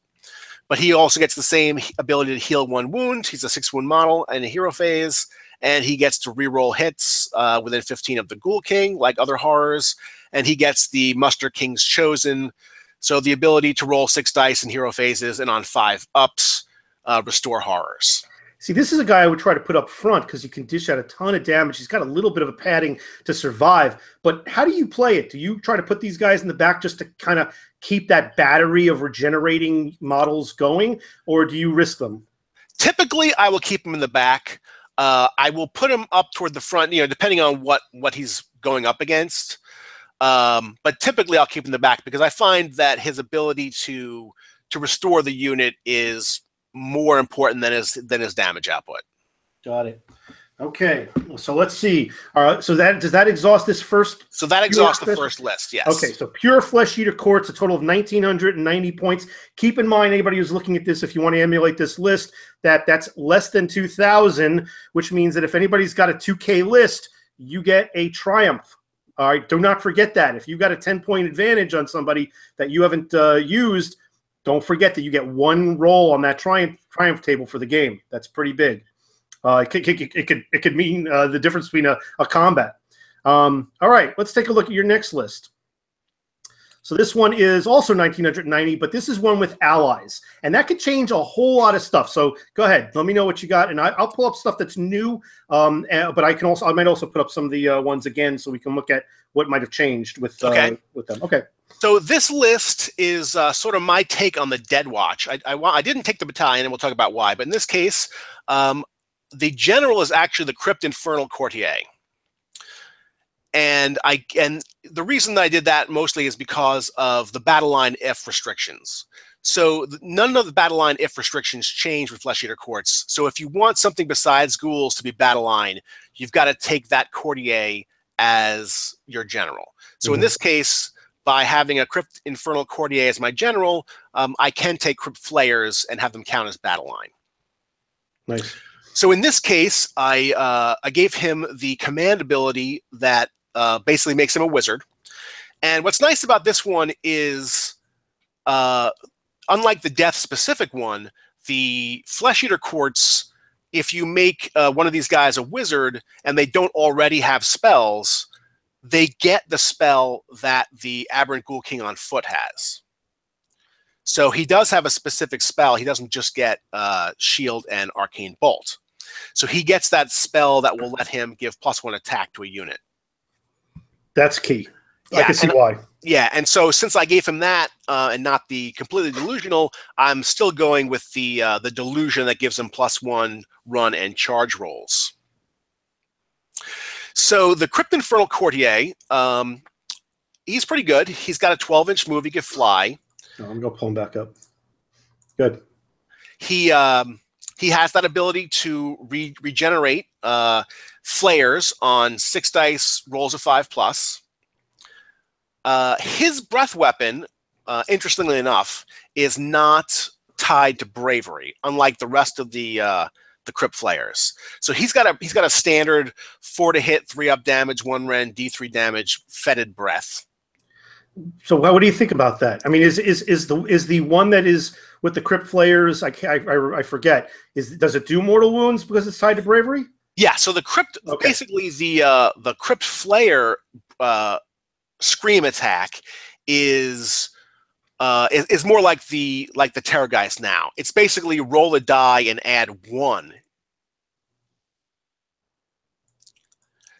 C: But he also gets the same ability to heal 1 wound. He's a 6-wound model in a hero phase, and he gets to reroll hits within 15 of the Ghoul King, like other horrors, and he gets the Muster King's Chosen, so the ability to roll 6 dice in hero phases and on 5 ups, restore horrors.
A: See, this is a guy I would try to put up front because he can dish out a ton of damage. He's got a little bit of a padding to survive. But how do you play it? Do you try to put these guys in the back just to kind of keep that battery of regenerating models going, or do you risk them?
C: Typically, I will keep him in the back. I will put him up toward the front, depending on what he's going up against. But typically, I'll keep him in the back because I find that his ability to restore the unit is more important than his damage output.
A: Got it. Okay, so let's see. So does that exhaust this first?
C: So that exhausts the first list. Yes.
A: Okay, so pure Flesh Eater Courts, a total of 1,990 points. Keep in mind, anybody who's looking at this, if you want to emulate this list, that's less than 2,000, which means that if anybody's got a 2K list, you get a Triumph. All right, do not forget that. If you've got a 10-point advantage on somebody that you haven't used, don't forget that you get 1 roll on that triumph table for the game. That's pretty big. It could mean the difference between a combat. All right, let's take a look at your next list. So this one is also 1,990, but this is one with allies, and that could change a whole lot of stuff. So go ahead, let me know what you got, and I'll pull up stuff that's new. But I might also put up some of the ones again, so we can look at what might have changed with them. Okay.
C: So this list is sort of my take on the Dead Watch. I didn't take the battalion, and we'll talk about why. But in this case, the general is actually the CRYPT Infernal Courtier. And the reason that I did that mostly is because of the battle line if restrictions. So none of the battle line if restrictions change with Flesh Eater Courts. So if you want something besides ghouls to be battle line, you've got to take that Courtier as your general. So in this case, by having a CRYPT Infernal Courtier as my general, I can take CRYPT Flayers and have them count as battle line.
A: Nice.
C: So in this case, I gave him the command ability that basically makes him a wizard. And what's nice about this one is, unlike the death-specific one, the Flesh Eater Courts, if you make one of these guys a wizard and they don't already have spells, they get the spell that the Aberrant Ghoul King on foot has. So he does have a specific spell. He doesn't just get Shield and Arcane Bolt. So he gets that spell that will let him give +1 attack to a unit.
A: That's key.
C: Yeah,
A: I can see why.
C: Yeah, and so since I gave him that and not the completely delusional, I'm still going with the delusion that gives him +1 run and charge rolls. So the CRYPT Infernal Courtier, he's pretty good. He's got a 12-inch move. He can fly.
A: Oh, I'm going to pull him back up. Good.
C: He has that ability to regenerate flares on 6 dice, rolls of 5+. His breath weapon, interestingly enough, is not tied to bravery, unlike the rest of the CRYPT Flayers. So he's got a standard 4 to hit, 3 up damage, 1 rend, D3 damage, fetid breath.
A: So what do you think about that? I mean, is the one that is with the CRYPT Flayers? I forget. Does it do mortal wounds because it's tied to bravery?
C: Yeah. So the CRYPT, basically the CRYPT Flayer scream attack is more like the Terrorgeist now. It's basically roll a die and add 1.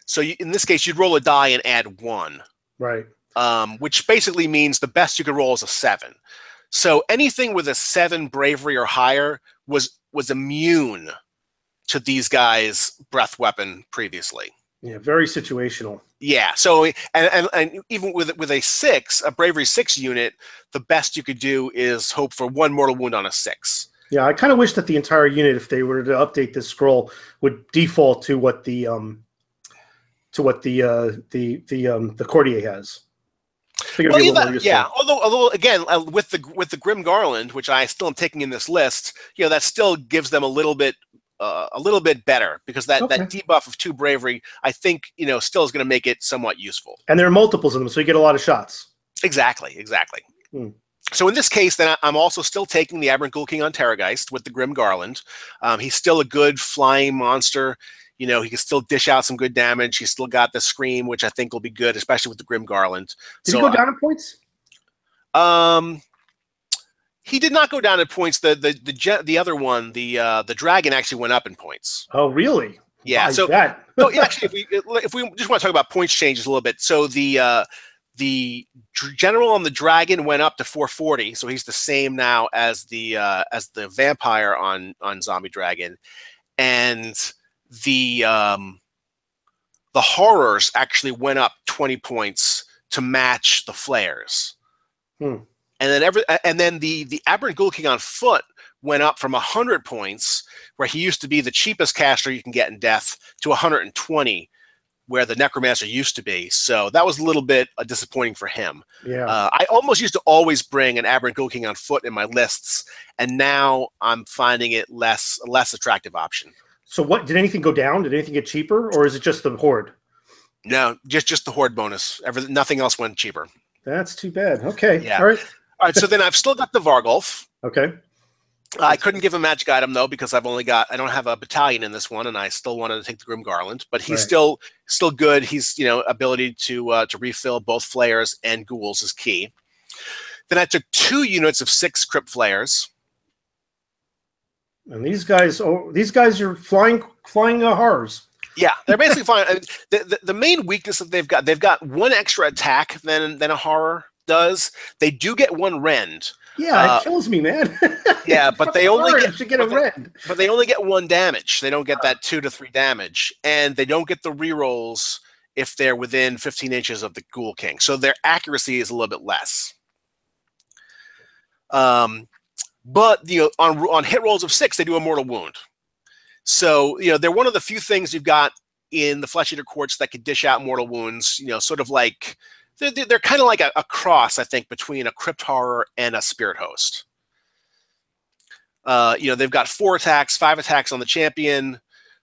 C: So in this case, you'd roll a die and add 1.
A: Right.
C: Which basically means the best you could roll is a 7. So anything with a 7 bravery or higher was immune to these guys' breath weapon previously.
A: Yeah, very situational.
C: Yeah. So and even with a 6, a bravery 6 unit, the best you could do is hope for 1 mortal wound on a 6. Yeah,
A: I kind of wish that the entire unit, if they were to update this scroll, would default to what the Courtier has.
C: Well, yeah. Although again, with the Grim Garland, which I still am taking in this list, that still gives them a little bit better because that debuff of 2 bravery, I think, still is going to make it somewhat useful. And there are multiples of them, so you get a lot of shots. Exactly. So in this case, then I'm also still taking the Aberrant Ghoul King on Terrorgeist with the Grim Garland. He's still a good flying monster. You know, he can still dish out some good damage. He's still got the Scream, which I think will be good, especially with the Grim Garland.
A: Did he go down in points?
C: He did not go down in points. The other one, the Dragon, actually went up in points.
A: Oh, really?
C: Yeah. So actually, if we just want to talk about points changes a little bit, so the General on the Dragon went up to 440, so he's the same now as the Vampire on Zombie Dragon, and the Horrors actually went up 20 points to match the Flares. And then the Aberrant Ghoul King on foot went up from 100 points, where he used to be the cheapest caster you can get in Death, to 120, where the Necromancer used to be. So that was a little bit disappointing for him.
A: Yeah.
C: I almost used to always bring an Aberrant Ghoul King on foot in my lists, and now I'm finding it a less attractive option.
A: So what, did anything go down? Did anything get cheaper, or is it just the Horde?
C: No, just the Horde bonus. Nothing else went cheaper.
A: That's too bad. Okay.
C: Yeah.
A: All right.
C: All right, so then I've still got the Vargulf.
A: Okay.
C: I couldn't give a magic item, though, because I don't have a battalion in this one, and I still wanted to take the Grim Garland. But he's still good. He's, ability to refill both Flayers and Ghouls is key. Then I took 2 units of 6 Crypt Flayers.
A: And these guys are flying horrors.
C: Yeah, they're basically fine. The main weakness that they've got 1 extra attack than a Horror does. They do get 1 rend.
A: Yeah, it kills me, man.
C: Yeah, but they only
A: get a rend.
C: But they only get 1 damage. They don't get that 2 to 3 damage, and they don't get the rerolls if they're within 15 inches of the Ghoul King. So their accuracy is a little bit less. But on hit rolls of 6, they do a mortal wound. So they're one of the few things you've got in the Flesh Eater Courts that can dish out mortal wounds. Sort of like they're kind of like a cross, I think, between a Crypt Horror and a Spirit Host. They've got 4 attacks, 5 attacks on the champion.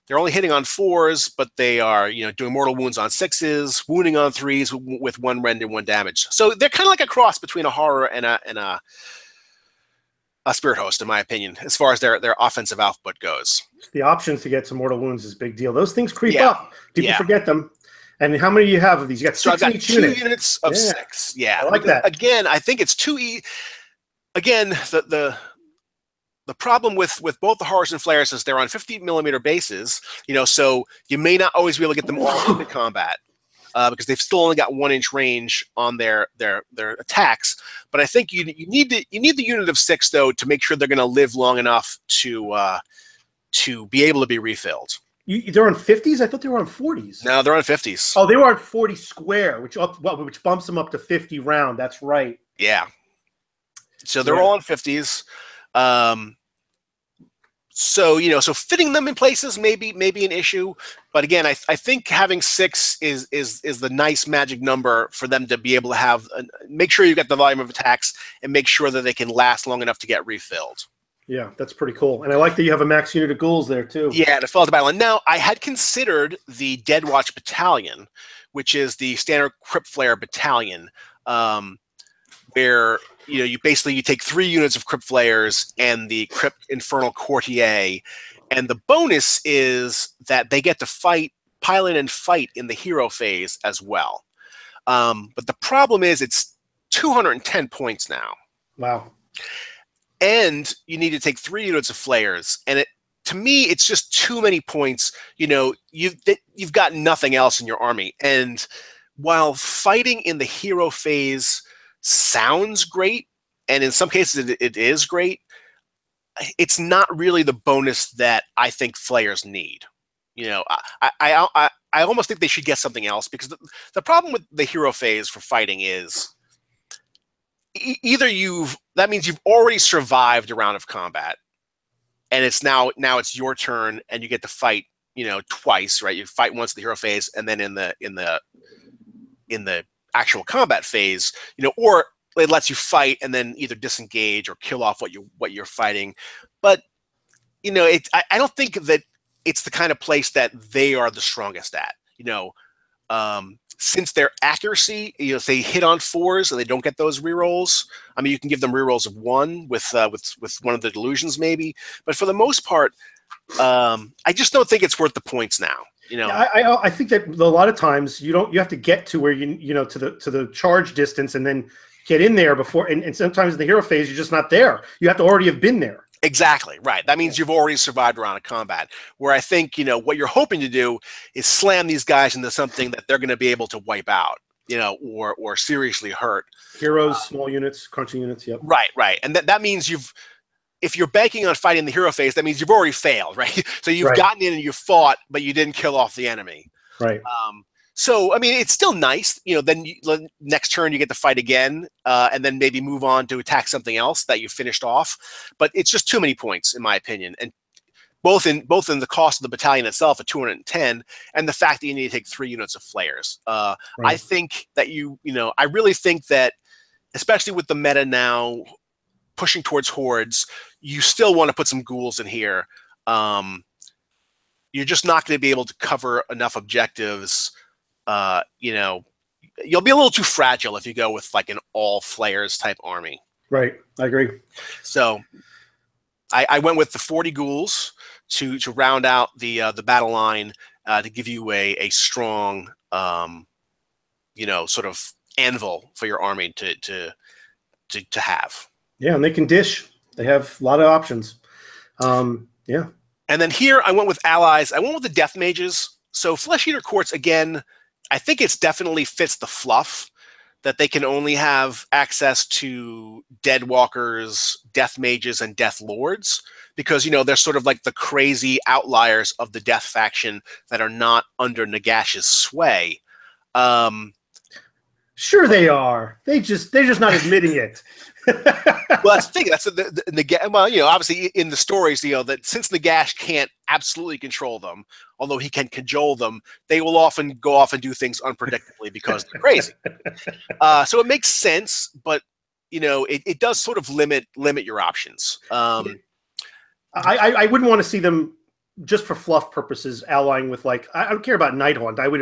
C: They're only hitting on 4s, but they are doing mortal wounds on 6s, wounding on 3s with 1 rend and 1 damage. So they're kind of like a cross between a Horror and a Spirit Host, in my opinion, as far as their offensive output goes.
A: The options to get some mortal wounds is a big deal. Those things creep up. People forget them. And how many do you have of these? You got 6
C: I've got
A: each
C: 2
A: unit.
C: units of 6. Yeah,
A: I like that.
C: Again, I think it's too Again, the problem with both the Horrors and Flayers is they're on 50mm bases. So you may not always be able to get them all into combat. Because they've still only got 1-inch range on their attacks, but I think you need the unit of 6, though, to make sure they're going to live long enough to be able to be refilled.
A: They're on 50s? I thought they were on 40s.
C: No, they're on 50s.
A: Oh, they were on 40 square, which bumps them up to 50 round. That's right.
C: Yeah. So they're all on 50s. So fitting them in places may be an issue, but again, I think having 6 is the nice magic number for them to be able to make sure you get the volume of attacks and make sure that they can last long enough to get refilled.
A: Yeah, that's pretty cool, and I like that you have a max unit of ghouls there too.
C: Yeah, to fill out the battle. And now I had considered the Dead Watch Battalion, which is the standard Crypt Flare battalion, where you take 3 units of Crypt Flayers and the Crypt Infernal Courtier, and the bonus is that they get to pile in and fight in the hero phase as well. But the problem is it's 210 points now.
A: Wow.
C: And you need to take 3 units of Flayers, and to me, it's just too many points. You've got nothing else in your army, and while fighting in the hero phase sounds great, and in some cases it is great, it's not really the bonus that I think Flayers need. I almost think they should get something else, because the problem with the hero phase for fighting is either that means you've already survived a round of combat, and it's now it's your turn, and you get to fight twice, right? You fight once in the hero phase, and then in the actual combat phase, or it lets you fight and then either disengage or kill off what you're fighting. But I don't think that it's the kind of place that they are the strongest at. Since their accuracy, if they hit on 4s and they don't get those rerolls, I mean, you can give them rerolls of 1 with one of the delusions maybe, but for the most part, I just don't think it's worth the points now. You know,
A: yeah, I think that a lot of times you have to get to where you know to the charge distance and then get in there before, and sometimes in the hero phase you're just not there. You have to already have been there.
C: exactly right. That means you've already survived a round of combat. Where I think what you're hoping to do is slam these guys into something that they're going to be able to wipe out, or seriously hurt.
A: Heroes, small units, crunching units. Yep.
C: Right, and that means if you're banking on fighting the hero phase, that means you've already failed, right? So you've gotten in and you fought, but you didn't kill off the enemy.
A: Right.
C: So, I mean, it's still nice. Then next turn you get to fight again, and then maybe move on to attack something else that you finished off. But it's just too many points, in my opinion. And both in the cost of the battalion itself at 210, and the fact that you need to take 3 units of flayers. I think that I really think that, especially with the meta now pushing towards hordes, you still want to put some ghouls in here. You're just not going to be able to cover enough objectives. You'll be a little too fragile if you go with like an all flayers type army.
A: Right, I agree. So
C: I went with the 40 ghouls to round out the battle line, to give you a strong sort of anvil for your army to have.
A: Yeah, and they can dish. They have a lot of options. Yeah.
C: And then here I went with allies. I went with the death mages. So Flesh Eater Courts, again, I think it's definitely fits the fluff that they can only have access to Dead Walkers, Death Mages, and Death Lords, because, they're sort of like the crazy outliers of the Death faction that are not under Nagash's sway.
A: Sure they are. They're just not admitting it.
C: Well, that's the thing. That's obviously in the stories, that since Nagash can't absolutely control them, although he can cajole them, they will often go off and do things unpredictably because they're crazy. So it makes sense, but it does sort of limit your options.
A: I wouldn't want to see them, just for fluff purposes, allying with, like, I don't care about Nighthaunt. I would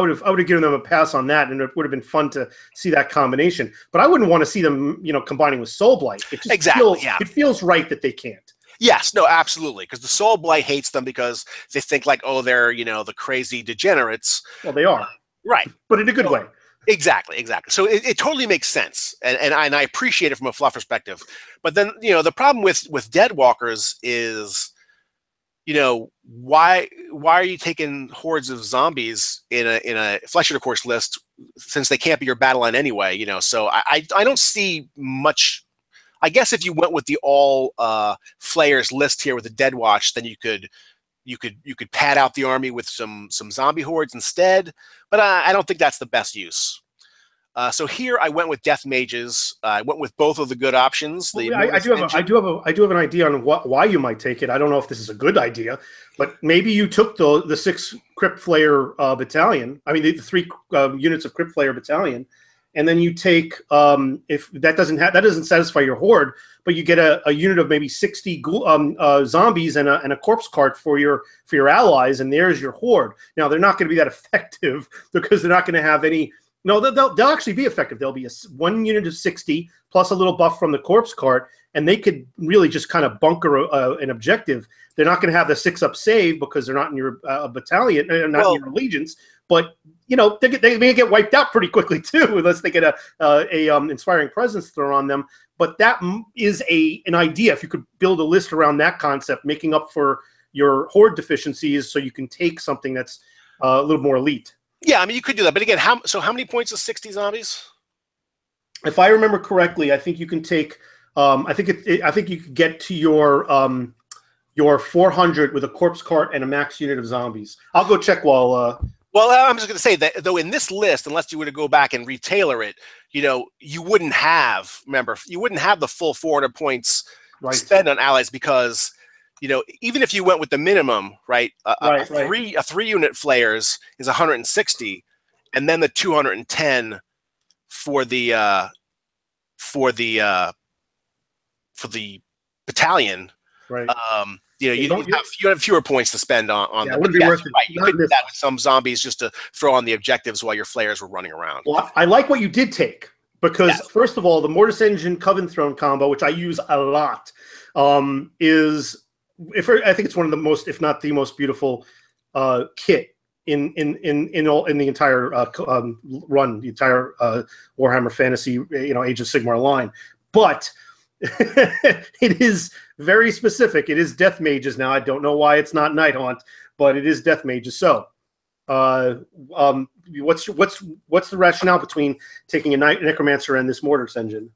A: have given them a pass on that, and it would have been fun to see that combination. But I wouldn't want to see them, combining with Soul Blight. It just it feels right that they can't.
C: Yes, no, absolutely, because the Soul Blight hates them because they think like, oh, they're the crazy degenerates.
A: Well, they are,
C: right,
A: but in a good way.
C: Exactly. So it totally makes sense, and I appreciate it from a fluff perspective. But then the problem with Dead Walkers is, why are you taking hordes of zombies in a Flesh Eater Course list, since they can't be your battle line anyway? So I don't see much. I guess if you went with the all flayers list here with the Dead Watch, then you could pad out the army with some zombie hordes instead. But I don't think that's the best use. So here I went with Death Mages. I went with both of the good options.
A: I do have an idea on why you might take it. I don't know if this is a good idea, but maybe you took the 6 Crypt Flayer battalion. I mean, the 3 units of Crypt Flayer battalion, and then you take, if that doesn't satisfy your horde, but you get a unit of maybe 60 zombies and a corpse cart for your allies, and there's your horde. Now they're not going to be that effective because they're not going to have any. No, they'll actually be effective. There'll be 1 unit of 60 plus a little buff from the corpse cart, and they could really just kind of bunker an objective. They're not going to have the 6-up save because they're not in your battalion, not in your allegiance. But they may get wiped out pretty quickly too, unless they get a inspiring presence thrown on them. But that is an idea. If you could build a list around that concept, making up for your horde deficiencies, so you can take something that's a little more elite.
C: Yeah, I mean, you could do that, but again, how many points is 60 zombies?
A: If I remember correctly, I think you can take. I think you could get to your 400 with a corpse cart and a max unit of zombies. I'll go check while.
C: Well, I'm just going to say that, though, in this list, unless you were to go back and retailer it, you wouldn't have. Remember, you wouldn't have the full 400 points spent on allies because. Even if you went with the minimum, right? A 3-unit flayers is 160, and then the 210 for the battalion.
A: Right.
C: You have fewer points to spend on.
A: Yeah, it wouldn't be worth it.
C: Right. You could do that with some zombies just to throw on the objectives while your flayers were running around.
A: Well, I like what you did take because first of all, the Mortis Engine Coven Throne combo, which I use a lot, is I think it's one of the most, if not the most beautiful kit in the entire run, the entire Warhammer Fantasy, Age of Sigmar line. But it is very specific. It is Death Mages now. I don't know why it's not Night Haunt, but it is Death Mages. So, what's the rationale between taking a Necromancer and this Mortis engine?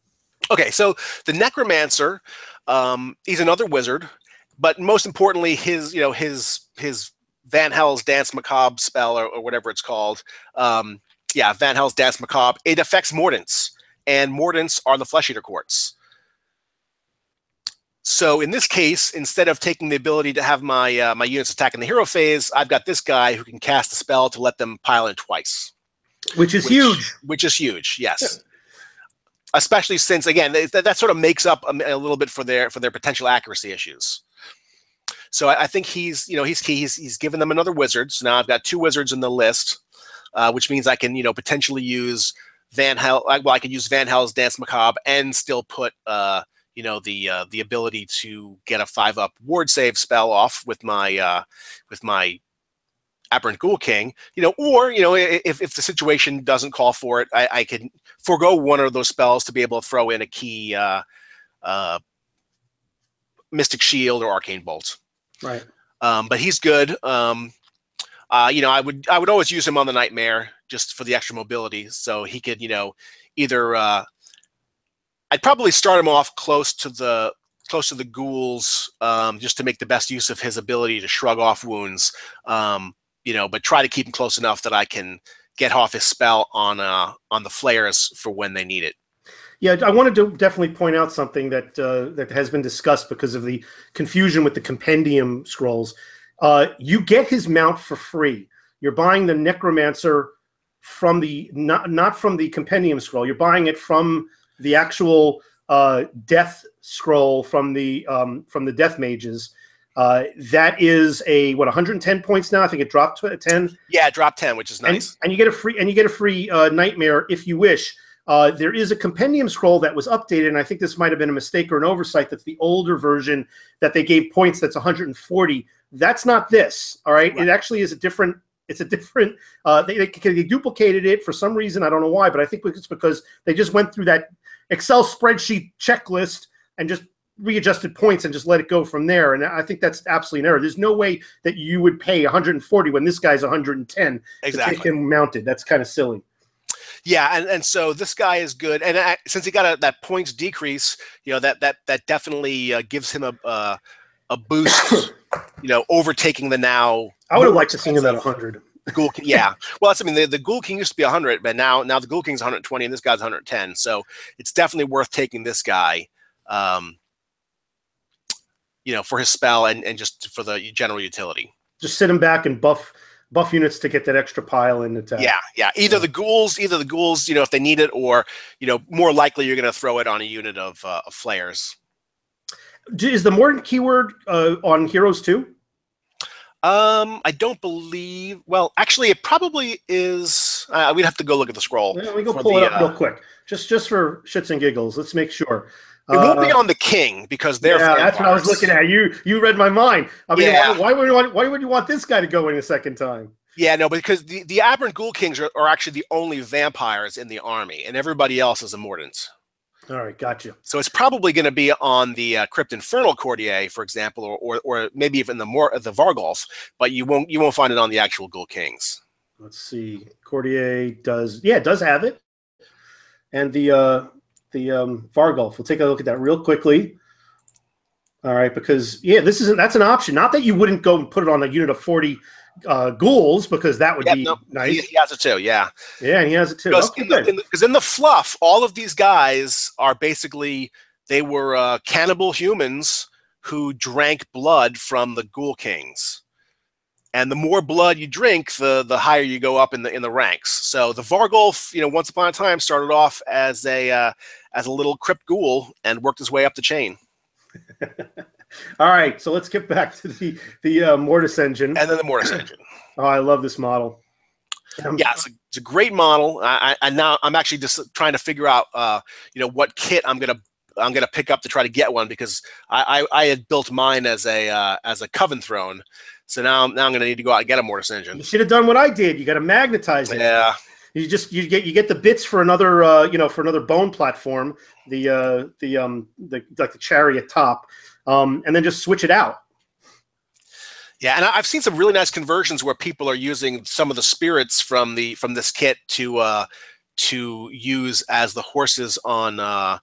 C: Okay, so the Necromancer, he's another wizard, but most importantly, his Van Hell's Dance Macabre spell or whatever it's called. Yeah, Van Hell's Dance Macabre. It affects Mordants, and Mordants are the Flesh Eater Courts. So in this case, instead of taking the ability to have my my units attack in the hero phase, I've got this guy who can cast a spell to let them pile in twice.
A: Which is huge.
C: Which is huge, yes. Yeah. Especially since, again, that sort of makes up a little bit for their potential accuracy issues. So I think he's key. He's given them another wizard. So now I've got 2 wizards in the list, which means I can potentially use Van Hell. Well, I can use Van Hell's Dance Macabre and still put the ability to get a 5-up ward save spell off with my Aberrant Ghoul King, or if the situation doesn't call for it, I can forego one of those spells to be able to throw in a key Mystic Shield or Arcane Bolt.
A: Right.
C: But he's good. I would always use him on the Nightmare just for the extra mobility, so he could either I'd probably start him off close to the ghouls, just to make the best use of his ability to shrug off wounds. But try to keep him close enough that I can get off his spell on the flares for when they need it.
A: Yeah, I wanted to definitely point out something that that has been discussed because of the confusion with the compendium scrolls. You get his mount for free. You're buying the Necromancer from the not from the compendium scroll. You're buying it from the actual death scroll from the Death Mages. That is 110 points now. I think it dropped to 10.
C: Yeah, it dropped 10, which is nice.
A: And you get a free Nightmare if you wish. There is a compendium scroll that was updated, and I think this might have been a mistake or an oversight. That's the older version that they gave points. That's 140. That's not this. All right. It actually is a different. It's a different. They duplicated it for some reason. I don't know why, but I think it's because they just went through that Excel spreadsheet checklist and just readjusted points and just let it go from there. And I think that's absolutely an error. There's no way that you would pay 140 when this guy's 110 to take him mounted. That's kind of silly.
C: Yeah, and so this guy is good, and since he got that points decrease, that definitely gives him a boost. Overtaking the now.
A: I would have liked to see him at 100.
C: Ghoul King, yeah. Well, the Ghoul King used to be 100, but now the Ghoul King's 120, and this guy's 110. So it's definitely worth taking this guy, for his spell and just for the general utility. Just
A: sit him back and buff units to get that extra pile in attack.
C: Yeah. Either the ghouls, if they need it, or more likely you're going to throw it on a unit of flares.
A: Is the Mordant keyword on Heroes too?
C: I don't believe. Well, actually, it probably is. We'd have to go look at the scroll.
A: Yeah, we go pull it up real quick, just for shits and giggles. Let's make sure.
C: It won't be on the King because they're.
A: Yeah, that's what I was looking at. You read my mind. I mean, why would you want this guy to go in a second time?
C: Yeah, no, because the Aberrant Ghoul Kings are actually the only vampires in the army, and everybody else is Immortants.
A: All right, gotcha.
C: So it's probably going to be on the CRYPT Infernal Courtier, for example, or maybe even the Vargolf, but you won't find it on the actual Ghoul Kings.
A: Let's see. Courtier does have it, and the Vargolf. We'll take a look at that real quickly. All right, because that's an option. Not that you wouldn't go and put it on a unit of 40 ghouls, because that would be nice.
C: He has it too, yeah.
A: Yeah, and he has it too.
C: Because in the fluff, all of these guys are basically, they were cannibal humans who drank blood from the Ghoul Kings. And the more blood you drink, the higher you go up in the ranks. So the Vargolf, once upon a time, started off as a little crypt ghoul and worked his way up the chain.
A: All right, so let's get back to the Mortis engine.
C: And then the Mortis engine.
A: Oh, I love this model.
C: Yeah, it's a great model. I'm actually just trying to figure out, what kit I'm going to I'm gonna pick up to try to get one, because I had built mine as a Coven Throne. So now I'm gonna need to go out and get a Mortis Engine.
A: You should have done what I did. You got to magnetize it.
C: Yeah.
A: You get the bits for another for another bone platform, like the chariot top, and then just switch it out.
C: Yeah, and I've seen some really nice conversions where people are using some of the spirits from this kit to use as the horses on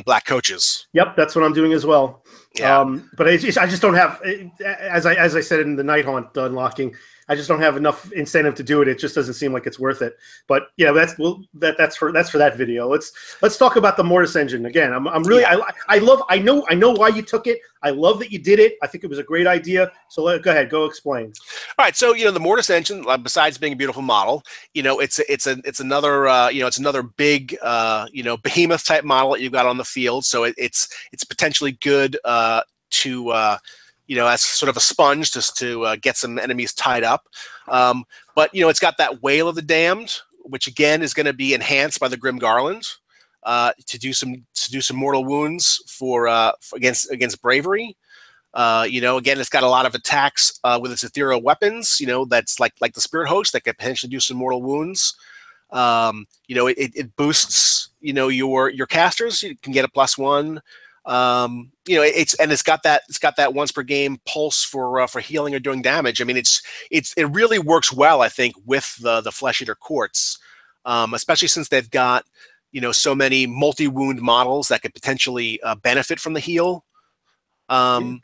C: black coaches.
A: Yep, that's what I'm doing as well.
C: Yeah.
A: But I just don't have, as I said in the Night Haunt unlocking, I just don't have enough incentive to do it. It just doesn't seem like it's worth it. But yeah, that's for that video. Let's talk about the Mortis Engine again. I'm really I know why you took it. I love that you did it. I think it was a great idea. So go ahead, go explain.
C: All right, so the Mortis Engine, besides being a beautiful model, it's another it's another big behemoth type model that you've got on the field. So it's potentially good to as sort of a sponge just to get some enemies tied up. But it's got that Wail of the Damned, which again is going to be enhanced by the Grim Garland to do some mortal wounds against bravery. Again, it's got a lot of attacks with its ethereal weapons. That's like the Spirit Host that could potentially do some mortal wounds. It boosts your casters. You can get a +1. It's got that once per game pulse for healing or doing damage. I mean, it really works well, I think, with the Flesh Eater Courts, especially since they've got so many multi-wound models that could potentially benefit from the heal.
A: Can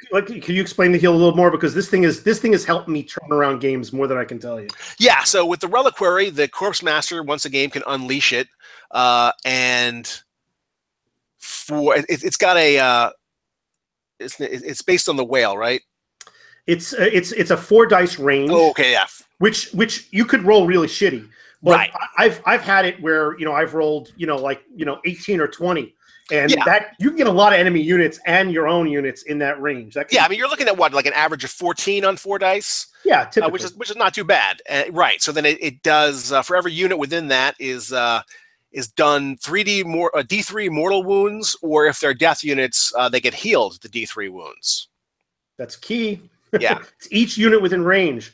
A: you explain the heal a little more, because this thing has helped me turn around games more than I can tell you. Yeah,
C: so with the Reliquary, the Corpse Master once a game can unleash it, and it's got a it's based on the Whale, right?
A: It's a 4 dice range.
C: Oh, okay, yeah.
A: Which you could roll really shitty. But
C: right.
A: I've had it where I've rolled 18 or 20, and that you can get a lot of enemy units and your own units in that range.
C: I mean, you're looking at what, like an average of 14 on 4 dice.
A: Yeah, typically.
C: Which is not too bad. Right. So then it does for every unit within that is done D3 mortal wounds, or if they're death units, they get healed the D3 wounds.
A: That's key.
C: Yeah.
A: It's each unit within range.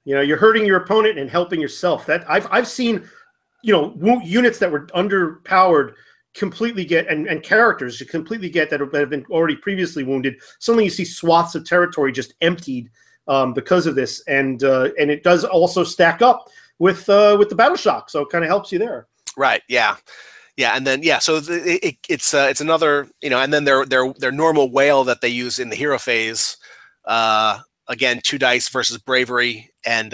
A: You're hurting your opponent and helping yourself. That I've seen, units that were underpowered completely get, and characters you completely get that have been already previously wounded. Suddenly you see swaths of territory just emptied because of this, and it does also stack up with the battle shock, so it kind of helps you there.
C: Right. Yeah. Yeah. And then so it's another and then their normal Whale that they use in the hero phase. Again, 2 dice versus bravery, and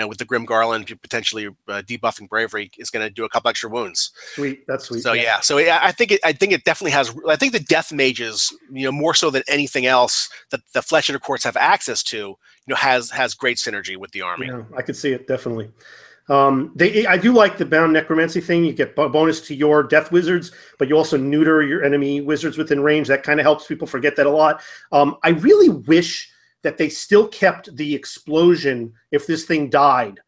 C: with the Grim Garland, potentially debuffing bravery is going to do a couple extra wounds.
A: Sweet, that's sweet.
C: So I think it definitely has. I think the death mages, more so than anything else that the Flesh Eater Courts have access to, has great synergy with the army.
A: Yeah, I could see it definitely. I do like the bound necromancy thing. You get bonus to your death wizards, but you also neuter your enemy wizards within range. That kind of helps people forget that a lot. I really wish that they still kept the explosion if this thing died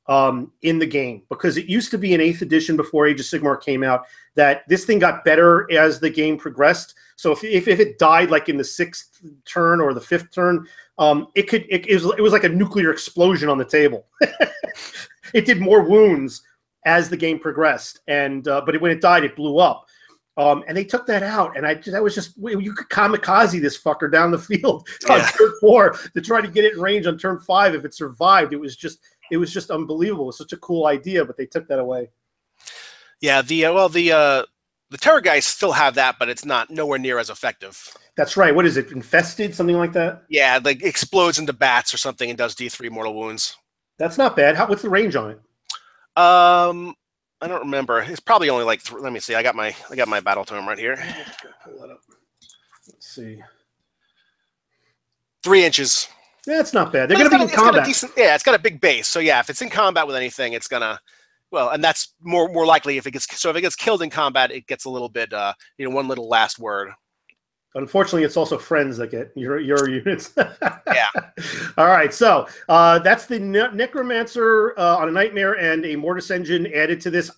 A: in the game, because it used to be in 8th edition before Age of Sigmar came out that this thing got better as the game progressed. So if it died like in the 6th turn or the 5th turn, it was like a nuclear explosion on the table. It did more wounds as the game progressed, and but when it died, it blew up. And they took that out, and that was just, you could kamikaze this fucker down the field on turn 4 to try to get it in range on turn 5 if it survived. It was just unbelievable. It was such a cool idea, but they took that away. Yeah,
C: the Terrorgeist still have that, but it's nowhere near as effective.
A: That's right. What is it? Infested, something like that?
C: Yeah, like explodes into bats or something and does D3 mortal wounds.
A: That's not bad. What's the range on it?
C: I don't remember. It's probably only like let me see. I got my battle tome right here.
A: Pull that up. Let's see.
C: 3 inches.
A: Yeah, it's not bad. They're going to be in combat.
C: It's got a big base. So yeah, if it's in combat with anything, it's gonna. Well, and that's more likely if it gets killed in combat, it gets a little bit one little last word.
A: Unfortunately, it's also friends that get your units.
C: Yeah.
A: All right. So that's the Necromancer on a Nightmare and a Mortis Engine added to this.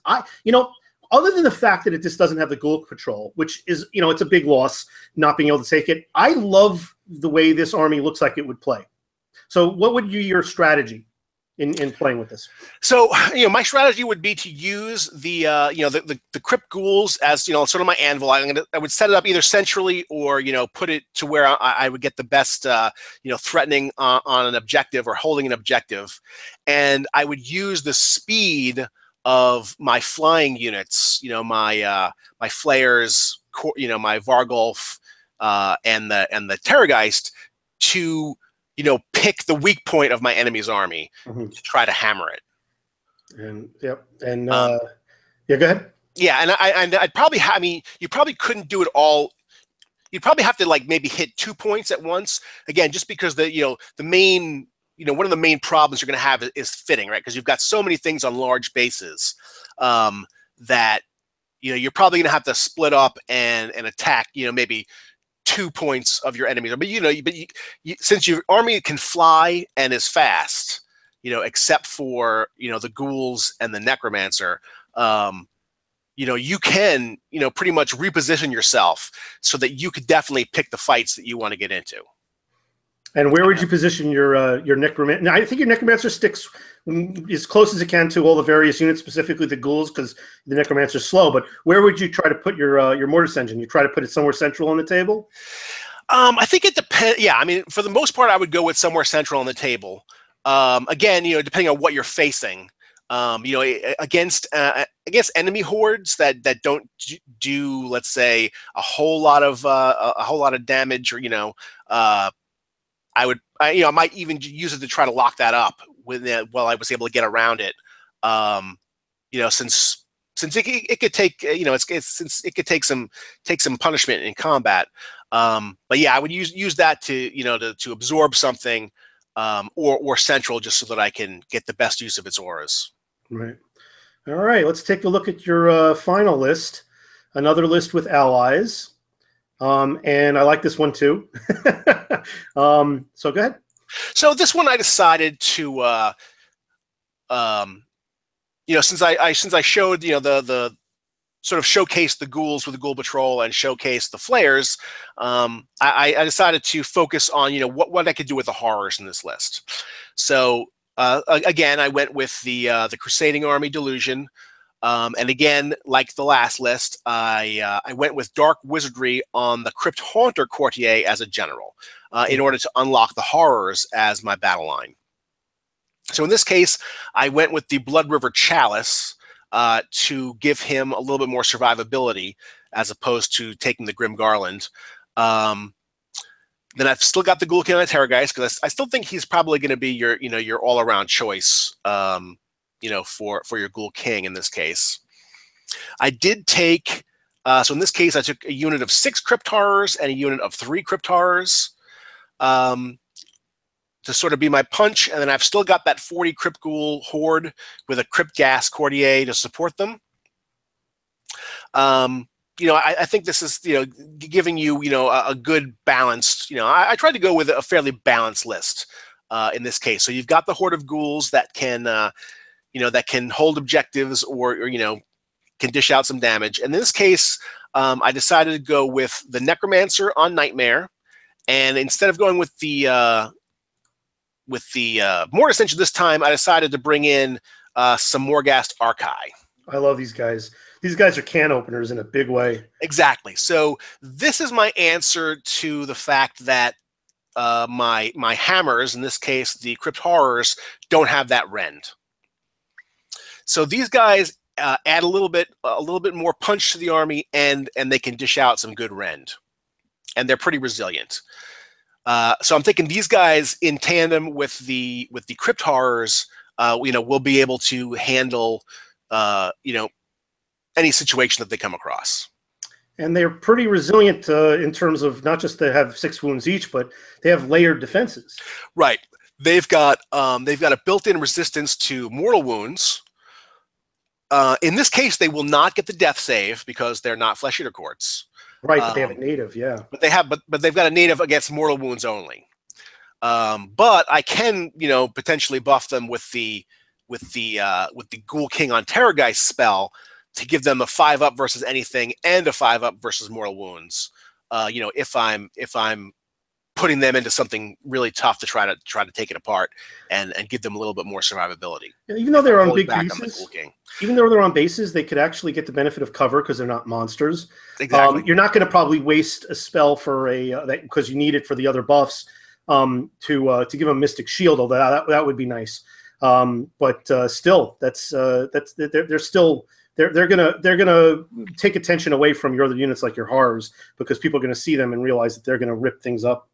A: other than the fact that it just doesn't have the Ghoul Patrol, which is, you know, it's a big loss not being able to take it. I love the way this army looks like it would play. So what would be your strategy in playing with this?
C: So, you know, my strategy would be to use the, you know, the Crypt Ghouls as, you know, sort of my anvil. I would set it up either centrally or, you know, put it to where I would get the best, you know, threatening on an objective or holding an objective. And I would use the speed of my flying units, you know, my my flayers, you know, my Vargulf, and the Terrorgeist to, you know, pick the weak point of my enemy's army to try to hammer it.
A: And yeah, go ahead.
C: Yeah, and I'd probably I mean, you probably couldn't do it all. You'd probably have to like maybe hit 2 points at once. Again, just because the, you know, the main, you know, one of the main problems you're going to have is fitting, right? Because you've got so many things on large bases that, you know, you're probably going to have to split up and attack, you know, maybe 2 points of your enemies. But, you know, since your army can fly and is fast, you know, except for, you know, the ghouls and the necromancer, you know, you can, you know, pretty much reposition yourself so that you could definitely pick the fights that you want to get into.
A: And where would you position your necromancer? Now, I think your necromancer sticks as close as it can to all the various units, specifically the ghouls, because the necromancer's slow. But where would you try to put your mortis engine? You try to put it somewhere central on the table?
C: I think it depends. Yeah, I mean, for the most part, I would go with somewhere central on the table. Again, you know, depending on what you're facing. You know, against enemy hordes that don't do, let's say, a whole lot of damage, or, you know, you know, I might even use it to try to lock that up while I was able to get around it. You know, since it could take, you know, since it could take some punishment in combat. But yeah, I would use that to, you know, to absorb something, or central, just so that I can get the best use of its auras.
A: Right. All right. Let's take a look at your final list. Another list with allies. And I like this one too. So go ahead.
C: So this one I decided to, you know, since I showed, you know, the sort of showcase the ghouls with the Ghoul Patrol and showcase the flares, I decided to focus on, you know, what I could do with the horrors in this list. So again, I went with the Crusading Army Delusion. And again, like the last list, I went with Dark Wizardry on the Crypt Haunter Courtier as a general, in order to unlock the horrors as my battle line. So in this case, I went with the Blood River Chalice to give him a little bit more survivability, as opposed to taking the Grim Garland. Then I've still got the Ghoul King on Terrorgeist, because I still think he's probably going to be your, you know, your all-around choice, you know, for your Ghoul King in this case. I did take, so in this case, I took a unit of 6 Crypt Horrors and a unit of 3 Crypt Horrors to sort of be my punch, and then I've still got that 40 Crypt Ghoul Horde with a Crypt Gas Courtier to support them. You know, I think this is, you know, giving you, you know, a good balanced, you know, I tried to go with a fairly balanced list in this case. So you've got the Horde of Ghouls that can, you know, that can hold objectives, or, you know, can dish out some damage. In this case, I decided to go with the Necromancer on Nightmare, and instead of going with the Mortis Engine this time, I decided to bring in some Morghast Archai.
A: I love these guys. These guys are can openers in a big way.
C: Exactly. So this is my answer to the fact that my hammers, in this case the Crypt Horrors, don't have that rend. So these guys add a little bit more punch to the army, and they can dish out some good rend, and they're pretty resilient. So I'm thinking these guys in tandem with the Crypt Horrors, you know, will be able to handle, you know, any situation that they come across.
A: And they're pretty resilient in terms of not just they have 6 wounds each, but they have layered defenses.
C: Right. They've got a built-in resistance to mortal wounds. In this case, they will not get the death save because they're not Flesh Eater Courts.
A: Right, but they have a native, yeah.
C: But they've got a native against mortal wounds only. But I can, you know, potentially buff them with the Ghoul King on Terrorgeist spell to give them a 5-up versus anything and a 5-up versus mortal wounds. You know, if I'm putting them into something really tough to try to take it apart and give them a little bit more survivability.
A: And even though they're on big bases, they could actually get the benefit of cover because they're not monsters.
C: Exactly.
A: You're not going to probably waste a spell for because you need it for the other buffs to give them Mystic Shield, although that would be nice. But still, they're gonna take attention away from your other units like your horrors, because people are gonna see them and realize that they're gonna rip things up.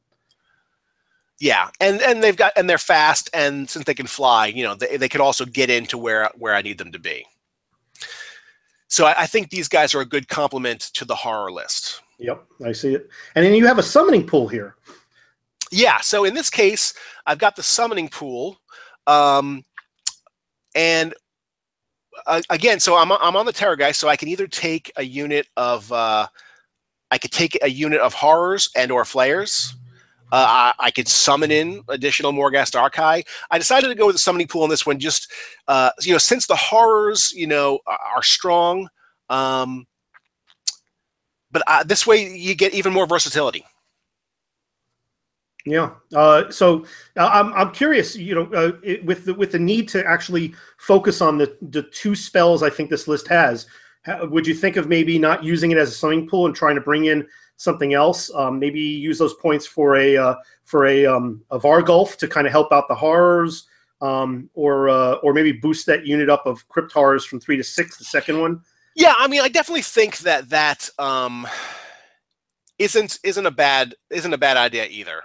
C: Yeah, and they're fast, and since they can fly, you know, they could also get into where I need them to be. So I think these guys are a good complement to the horror list.
A: Yep, I see it. And then you have a summoning pool here.
C: Yeah, so in this case, I've got the summoning pool, and again, so I'm on the Terror guy, so I can either take a unit of horrors and or flayers. I could summon in additional Morghast Archai. I decided to go with the summoning pool on this one, just you know, since the horrors, you know, are strong, but this way you get even more versatility.
A: Yeah. So I'm curious, you know, with the need to actually focus on the 2 spells I think this list has, would you think of maybe not using it as a summoning pool and trying to bring in something else? Maybe use those points for a Vargulf to kind of help out the horrors, or maybe boost that unit up of Crypt horrors from 3 to 6, the second one.
C: Yeah, I mean, I definitely think that isn't a bad idea either.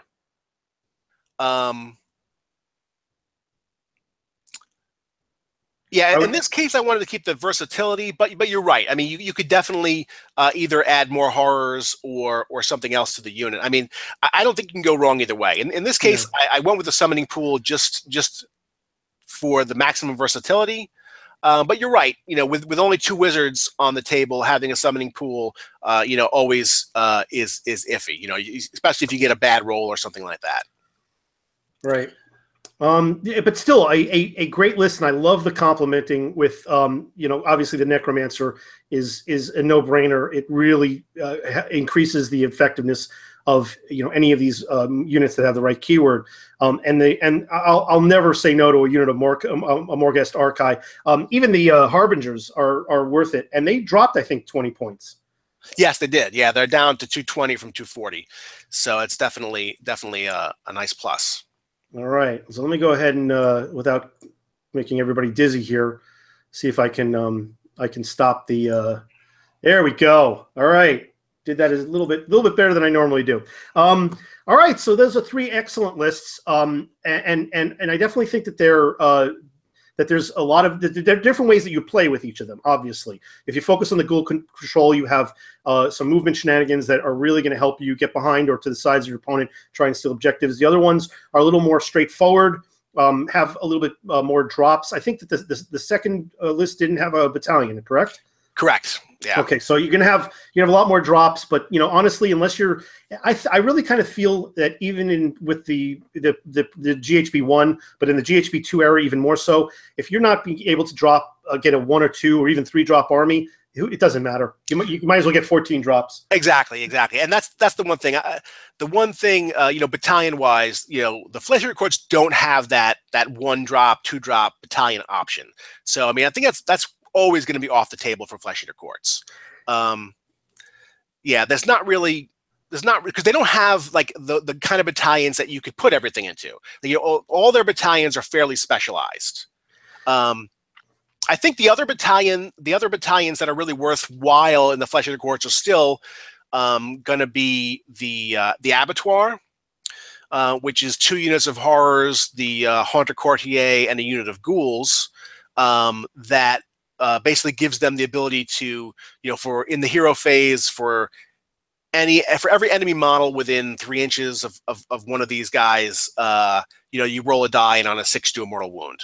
C: Yeah, in this case, I wanted to keep the versatility, but you're right. I mean, you could definitely either add more horrors or something else to the unit. I mean, I don't think you can go wrong either way. In this case, yeah. I went with the summoning pool just for the maximum versatility. But you're right. You know, with only 2 wizards on the table, having a summoning pool, you know, always is iffy. You know, especially if you get a bad roll or something like that.
A: Right. Yeah, but still a great list, and I love the complementing with, you know, obviously the Necromancer is a no-brainer. It really increases the effectiveness of, you know, any of these units that have the right keyword. And I'll never say no to a unit of Morghast Archai. Even the Harbingers are worth it, and they dropped, I think, 20 points.
C: Yes, they did. Yeah, they're down to 220 from 240, so it's definitely a nice plus.
A: All right, so let me go ahead and, without making everybody dizzy here, see if I can stop the. There we go. All right, did that a little bit better than I normally do. All right, so those are 3 excellent lists, and I definitely think that there's a lot of there are different ways that you play with each of them. Obviously, if you focus on the ghoul control, you have some movement shenanigans that are really going to help you get behind or to the sides of your opponent, try and steal objectives. The other ones are a little more straightforward, have a little bit more drops. I think that the second list didn't have a battalion, correct?
C: Correct. Yeah.
A: Okay, so you have a lot more drops, but, you know, honestly, unless you're, I really kind of feel that even with the GHB 1, but in the GHB 2 era even more so, if you're not being able to get a 1 or 2 or even 3 drop army, it doesn't matter. You might as well get 14 drops.
C: Exactly, and that's the one thing. You know, battalion wise, you know, the Flesh Eater Courts don't have that 1 drop, 2 drop battalion option. So I mean, I think that's always going to be off the table for Flesh Eater Courts. Yeah, there's not because they don't have like the kind of battalions that you could put everything into. You know, all their battalions are fairly specialized. I think the other battalions that are really worthwhile in the Flesh Eater Courts are still going to be the Abattoir, which is 2 units of horrors, the Haunter Courtier, and a unit of ghouls that basically gives them the ability to, you know, for in the hero phase, for every enemy model within 3 inches of one of these guys, you know, you roll a die, and on a 6 do a mortal wound.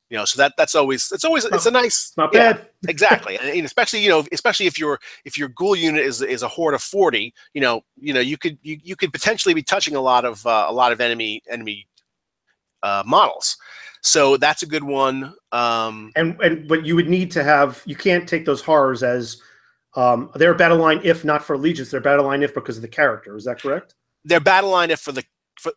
C: You know, so it's a nice,
A: not bad.
C: Exactly, and especially, you know, if your ghoul unit is a horde of 40, you know, you could potentially be touching a lot of enemy models. So that's a good one.
A: But you would need to have, you can't take those horrors as they're a battle line if not for allegiance. They're battle line if because of the character. Is that correct?
C: They're battle line if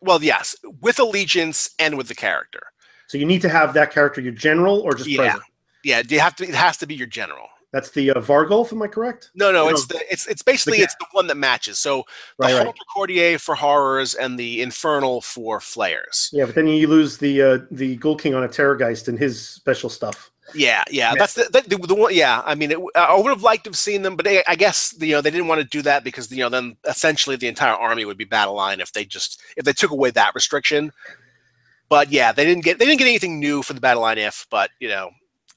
C: well, yes, with allegiance and with the character.
A: So you need to have that character your general or just present?
C: Yeah, you have to. It has to be your general.
A: That's the Vargulf, am I correct?
C: No, it's basically it's the one that matches. So the Halter Courtier for horrors and the Infernal for flayers.
A: Yeah, but then you lose the Ghoul King on a Terrorgeist and his special stuff.
C: Yeah. That's the one. Yeah, I mean, I would have liked to have seen them, but I guess they didn't want to do that because then essentially the entire army would be battle line if they took away that restriction. But yeah, they didn't get anything new for the battle line if, but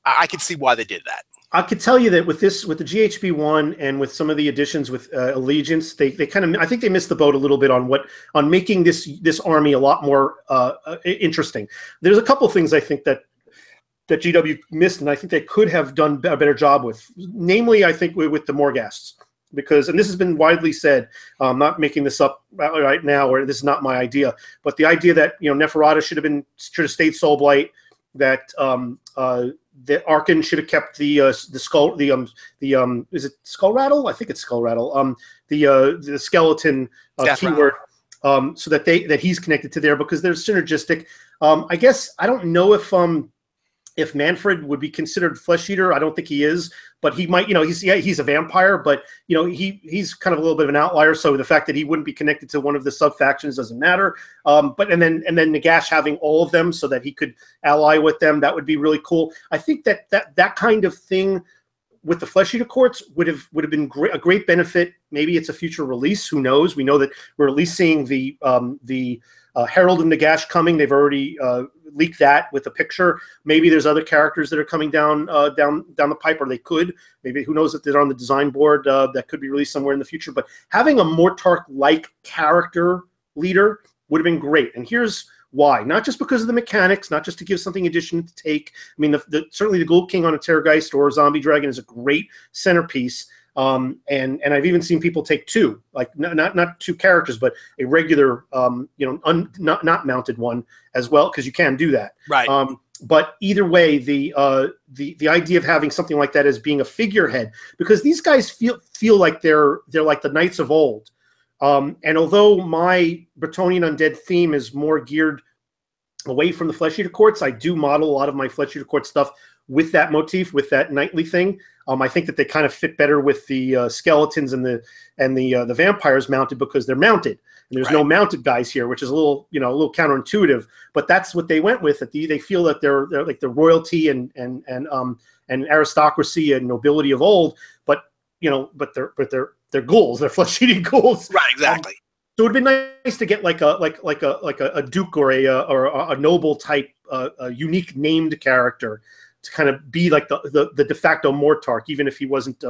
C: I could see why they did that.
A: I could tell you that with the GHB 1 and with some of the additions with Allegiance, they kind of, I think they missed the boat a little bit on making this army a lot more interesting. There's a couple of things I think that GW missed, and I think they could have done a better job with. Namely, I think with the Morghasts, because, and this has been widely said, I'm not making this up right now, or this is not my idea, but the idea that Neferata should have stayed Soulblight, that the Archon should have kept the skull, is it Skull Rattle? I think it's Skull Rattle. The skeleton keyword, so that he's connected to there because they're synergistic. I guess I don't know if Manfred would be considered flesh eater. I don't think he is, but he might. He's a vampire, but he's kind of a little bit of an outlier. So the fact that he wouldn't be connected to one of the sub factions doesn't matter. But then Nagash having all of them so that he could ally with them, that would be really cool. I think that kind of thing with the flesh eater courts would have been a great benefit. Maybe it's a future release. Who knows? We know that we're at least seeing the Herald and Nagash coming. They've already leaked that with a picture. Maybe there's other characters that are coming down the pipe, or they could. Maybe, who knows if they're on the design board that could be released somewhere in the future. But having a Mortarch-like character leader would have been great. And here's why. Not just because of the mechanics, not just to give something additional to take. I mean, certainly the Ghoul King on a Terrorgeist or a Zombie Dragon is a great centerpiece. And I've even seen people take two, like not two characters, but a regular, not mounted one as well, because you can do that.
C: Right.
A: But either way, the idea of having something like that as being a figurehead, because these guys feel like they're like the knights of old. And although my Bretonnian Undead theme is more geared away from the Flesh Eater Courts, I do model a lot of my Flesh Eater Court stuff with that motif, with that knightly thing. I think that they kind of fit better with the skeletons and the vampires mounted because they're mounted. And there's no mounted guys here, which is a little counterintuitive. But that's what they went with. They feel that they're like the royalty and aristocracy and nobility of old. But they're ghouls. They're flesh-eating ghouls.
C: Right. Exactly.
A: So it would be nice to get like a duke or a noble type, a unique named character to kind of be like the de facto Mortarch, even if he wasn't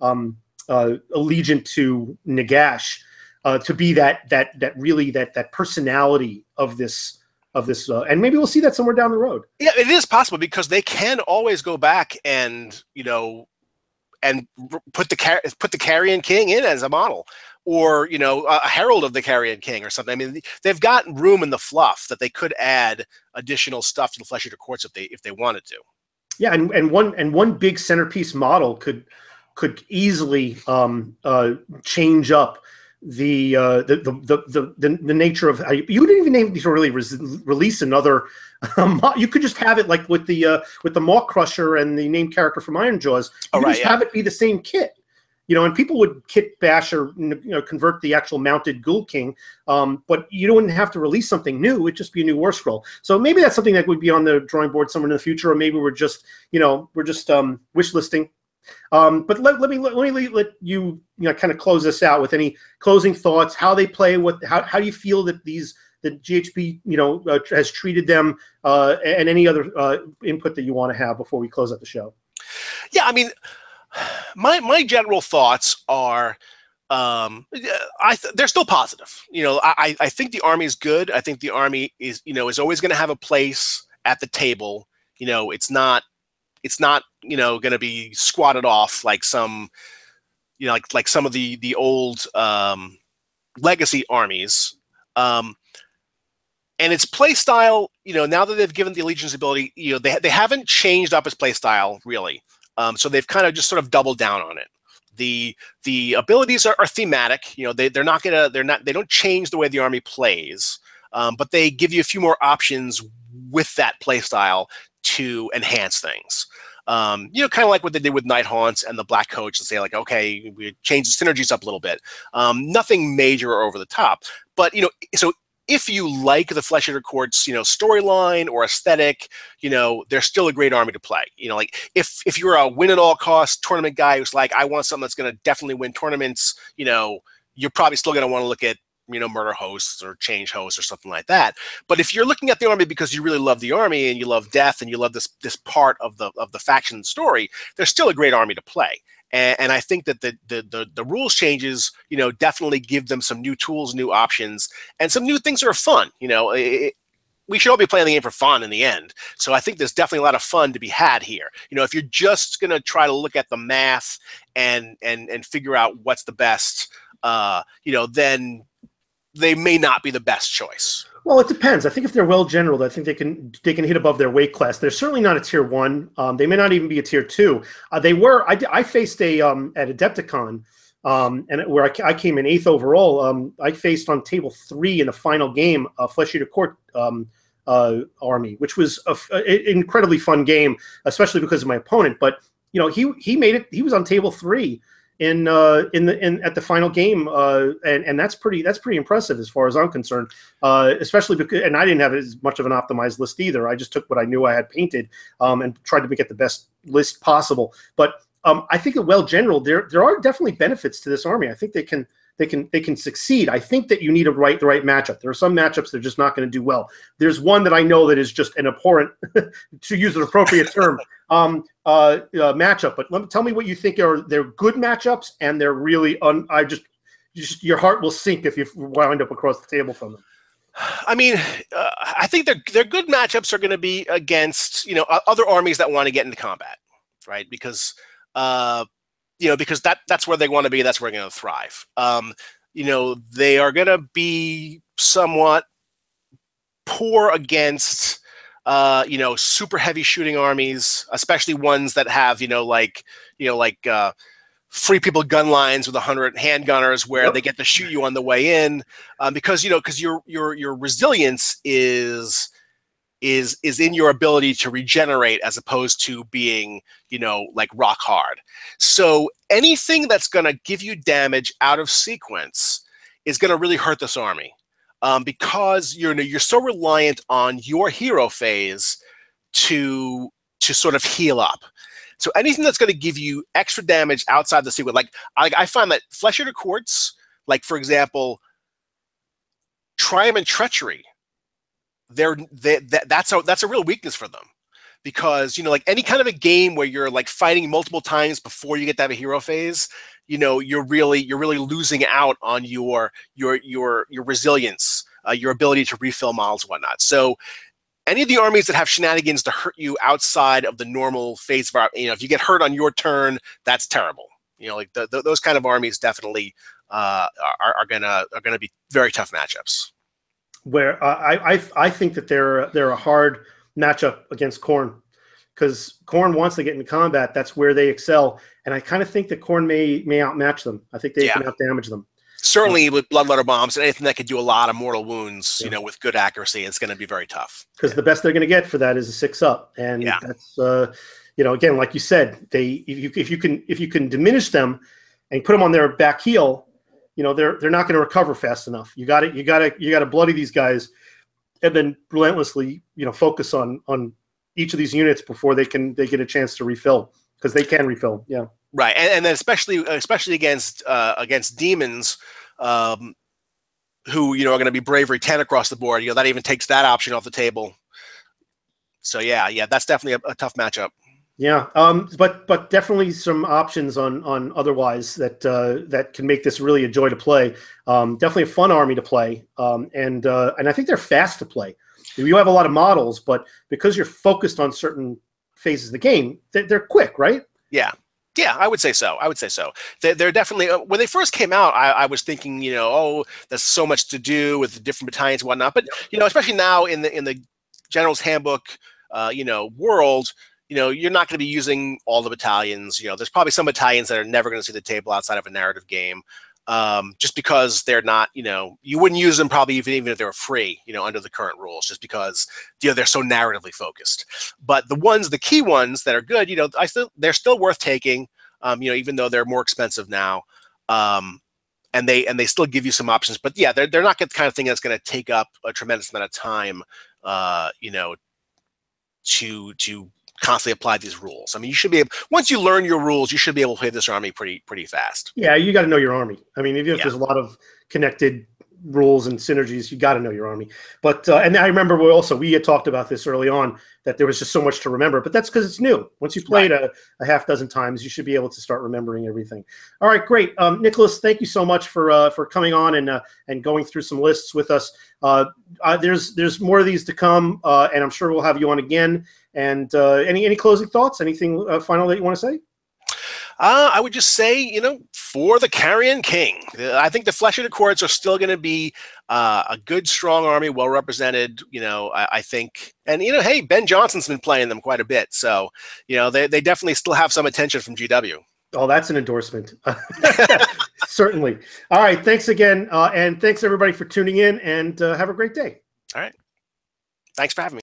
A: allegiant to Nagash, to be that personality of this. And maybe we'll see that somewhere down the road.
C: Yeah, it is possible because they can always go back and put the Carrion King in as a model, or a Herald of the Carrion King or something. I mean, they've got room in the fluff that they could add additional stuff to the Flesh Eater Courts if they wanted to.
A: Yeah, and one big centerpiece model could easily change up the nature of how you wouldn't even need to really release another. You could just have it like with the Maw Crusher and the named character from Iron Jaws. You could just have it be the same kit, and people would kit bash or convert the actual mounted Ghoul King, but you wouldn't have to release something new. It'd just be a new war scroll. So maybe that's something that would be on the drawing board somewhere in the future, or maybe we're just wish listing. But let me let you kind of close this out with any closing thoughts. How they play, how do you feel that the GHB has treated them, and any other input that you want to have before we close out the show?
C: Yeah, I mean, my general thoughts are they're still positive. I think the army is good. I think the army is always going to have a place at the table. It's not going to be squatted off like some like some of the old legacy armies. And its play style, now that they've given the Allegiance ability, they haven't changed up its play style really. So they've kind of just sort of doubled down on it. The abilities are thematic. They don't change the way the army plays, but they give you a few more options with that play style to enhance things. Kind of like what they did with Night Haunts and the Black Coach, and say like, okay, we change the synergies up a little bit. Nothing major or over the top, but so if you like the Flesh Eater Court's storyline or aesthetic, they're still a great army to play. Like if you're a win at all cost tournament guy who's like, I want something that's going to definitely win tournaments, you're probably still going to want to look at Murder Hosts or Change Hosts or something like that. But if you're looking at the army because you really love the army and you love death and you love this part of the faction story, they're still a great army to play. And I think that the rules changes, definitely give them some new tools, new options, and some new things that are fun. We should all be playing the game for fun in the end. So I think there's definitely a lot of fun to be had here. If you're just going to try to look at the math and figure out what's the best, then they may not be the best choice.
A: Well, it depends. I think if they're well generaled, I think they can hit above their weight class. They're certainly not a tier 1. They may not even be a tier 2. They were. I faced at Adepticon, and where I came in 8th overall. I faced on table 3 in the final game Flesh Eater Court army, which was an incredibly fun game, especially because of my opponent. But he made it. He was on table 3. At the final game, and that's pretty impressive as far as I'm concerned. Especially because, and I didn't have as much of an optimized list either. I just took what I knew I had painted and tried to make it the best list possible. But I think that well general, there are definitely benefits to this army. I think they can succeed. I think that you need the right matchup. There are some matchups that are just not going to do well. There's one that I know that is just an abhorrent, to use an appropriate term, matchup. But tell me what you think they're good matchups, and they're really your heart will sink if you wind up across the table from them.
C: I mean, I think they're good matchups are going to be against other armies that want to get into combat, right? Because because that's where they want to be. That's where they're going to thrive. They are going to be somewhat poor against super heavy shooting armies, especially ones that have free people gun lines with 100 handgunners where they get to shoot you on the way in, because your resilience is in your ability to regenerate as opposed to being like rock hard. So anything that's going to give you damage out of sequence is going to really hurt this army, because you're so reliant on your hero phase to sort of heal up. So anything that's going to give you extra damage outside the sequence, like I find that Flesh Eater Courts, like for example, Triumph and Treachery, that's a real weakness for them, because like any kind of a game where you're like fighting multiple times before you get to have a hero phase, you're really losing out on your resilience, your ability to refill models and whatnot. So any of the armies that have shenanigans to hurt you outside of the normal phase of our, if you get hurt on your turn, that's terrible. Like those kind of armies definitely are gonna be very tough matchups.
A: Where I think that they're a hard matchup against Khorne, because Khorne wants to get into combat. That's where they excel, and I kind of think that Khorne may outmatch them. I think they can outdamage them.
C: Certainly with Bloodletter Bombs and anything that could do a lot of mortal wounds, with good accuracy, it's going to be very tough.
A: Because the best they're going to get for that is a 6-up, and that's again, like you said, if you can diminish them and put them on their back heel, they're not going to recover fast enough. You got to bloody these guys, and then relentlessly focus on each of these units before they get a chance to refill, because they can refill. Yeah.
C: Right, and then especially against demons, who are going to be bravery 10 across the board. That even takes that option off the table. So yeah, that's definitely a tough matchup.
A: Yeah, but definitely some options on otherwise that can make this really a joy to play. Definitely a fun army to play, and I think they're fast to play. You have a lot of models, but because you're focused on certain phases of the game, they're quick, right?
C: Yeah, Yeah, I would say so. I would say so. They're definitely when they first came out. I was thinking, oh, there's so much to do with the different battalions and whatnot. But especially now in the General's Handbook, world, you're not going to be using all the battalions. There's probably some battalions that are never going to see the table outside of a narrative game, just because they're not. You wouldn't use them probably even if they were free. Under the current rules, just because they're so narratively focused. But the key ones that are good, they're still worth taking. Even though they're more expensive now, and they still give you some options. But yeah, they're not the kind of thing that's going to take up a tremendous amount of time. To constantly apply these rules. I mean, you should be able, once you learn your rules, you should be able to play this army pretty fast.
A: Yeah, you got to know your army. I mean, even if there's a lot of connected rules and synergies, you got to know your army. But and I remember we had talked about this early on, that there was just so much to remember. But that's because it's new. Once you played a half dozen times, you should be able to start remembering everything. All right, great. Nicholas, thank you so much for coming on and going through some lists with us. There's more of these to come, and I'm sure we'll have you on again. And any closing thoughts? Anything final that you want to say?
C: I would just say, for the Carrion King, I think the Flesh-Eater Courts are still going to be a good, strong army, well represented. I think, and hey, Ben Johnson's been playing them quite a bit, so they definitely still have some attention from GW.
A: Oh, that's an endorsement. Certainly. All right, thanks again, and thanks everybody for tuning in, and have a great day.
C: All right, thanks for having me.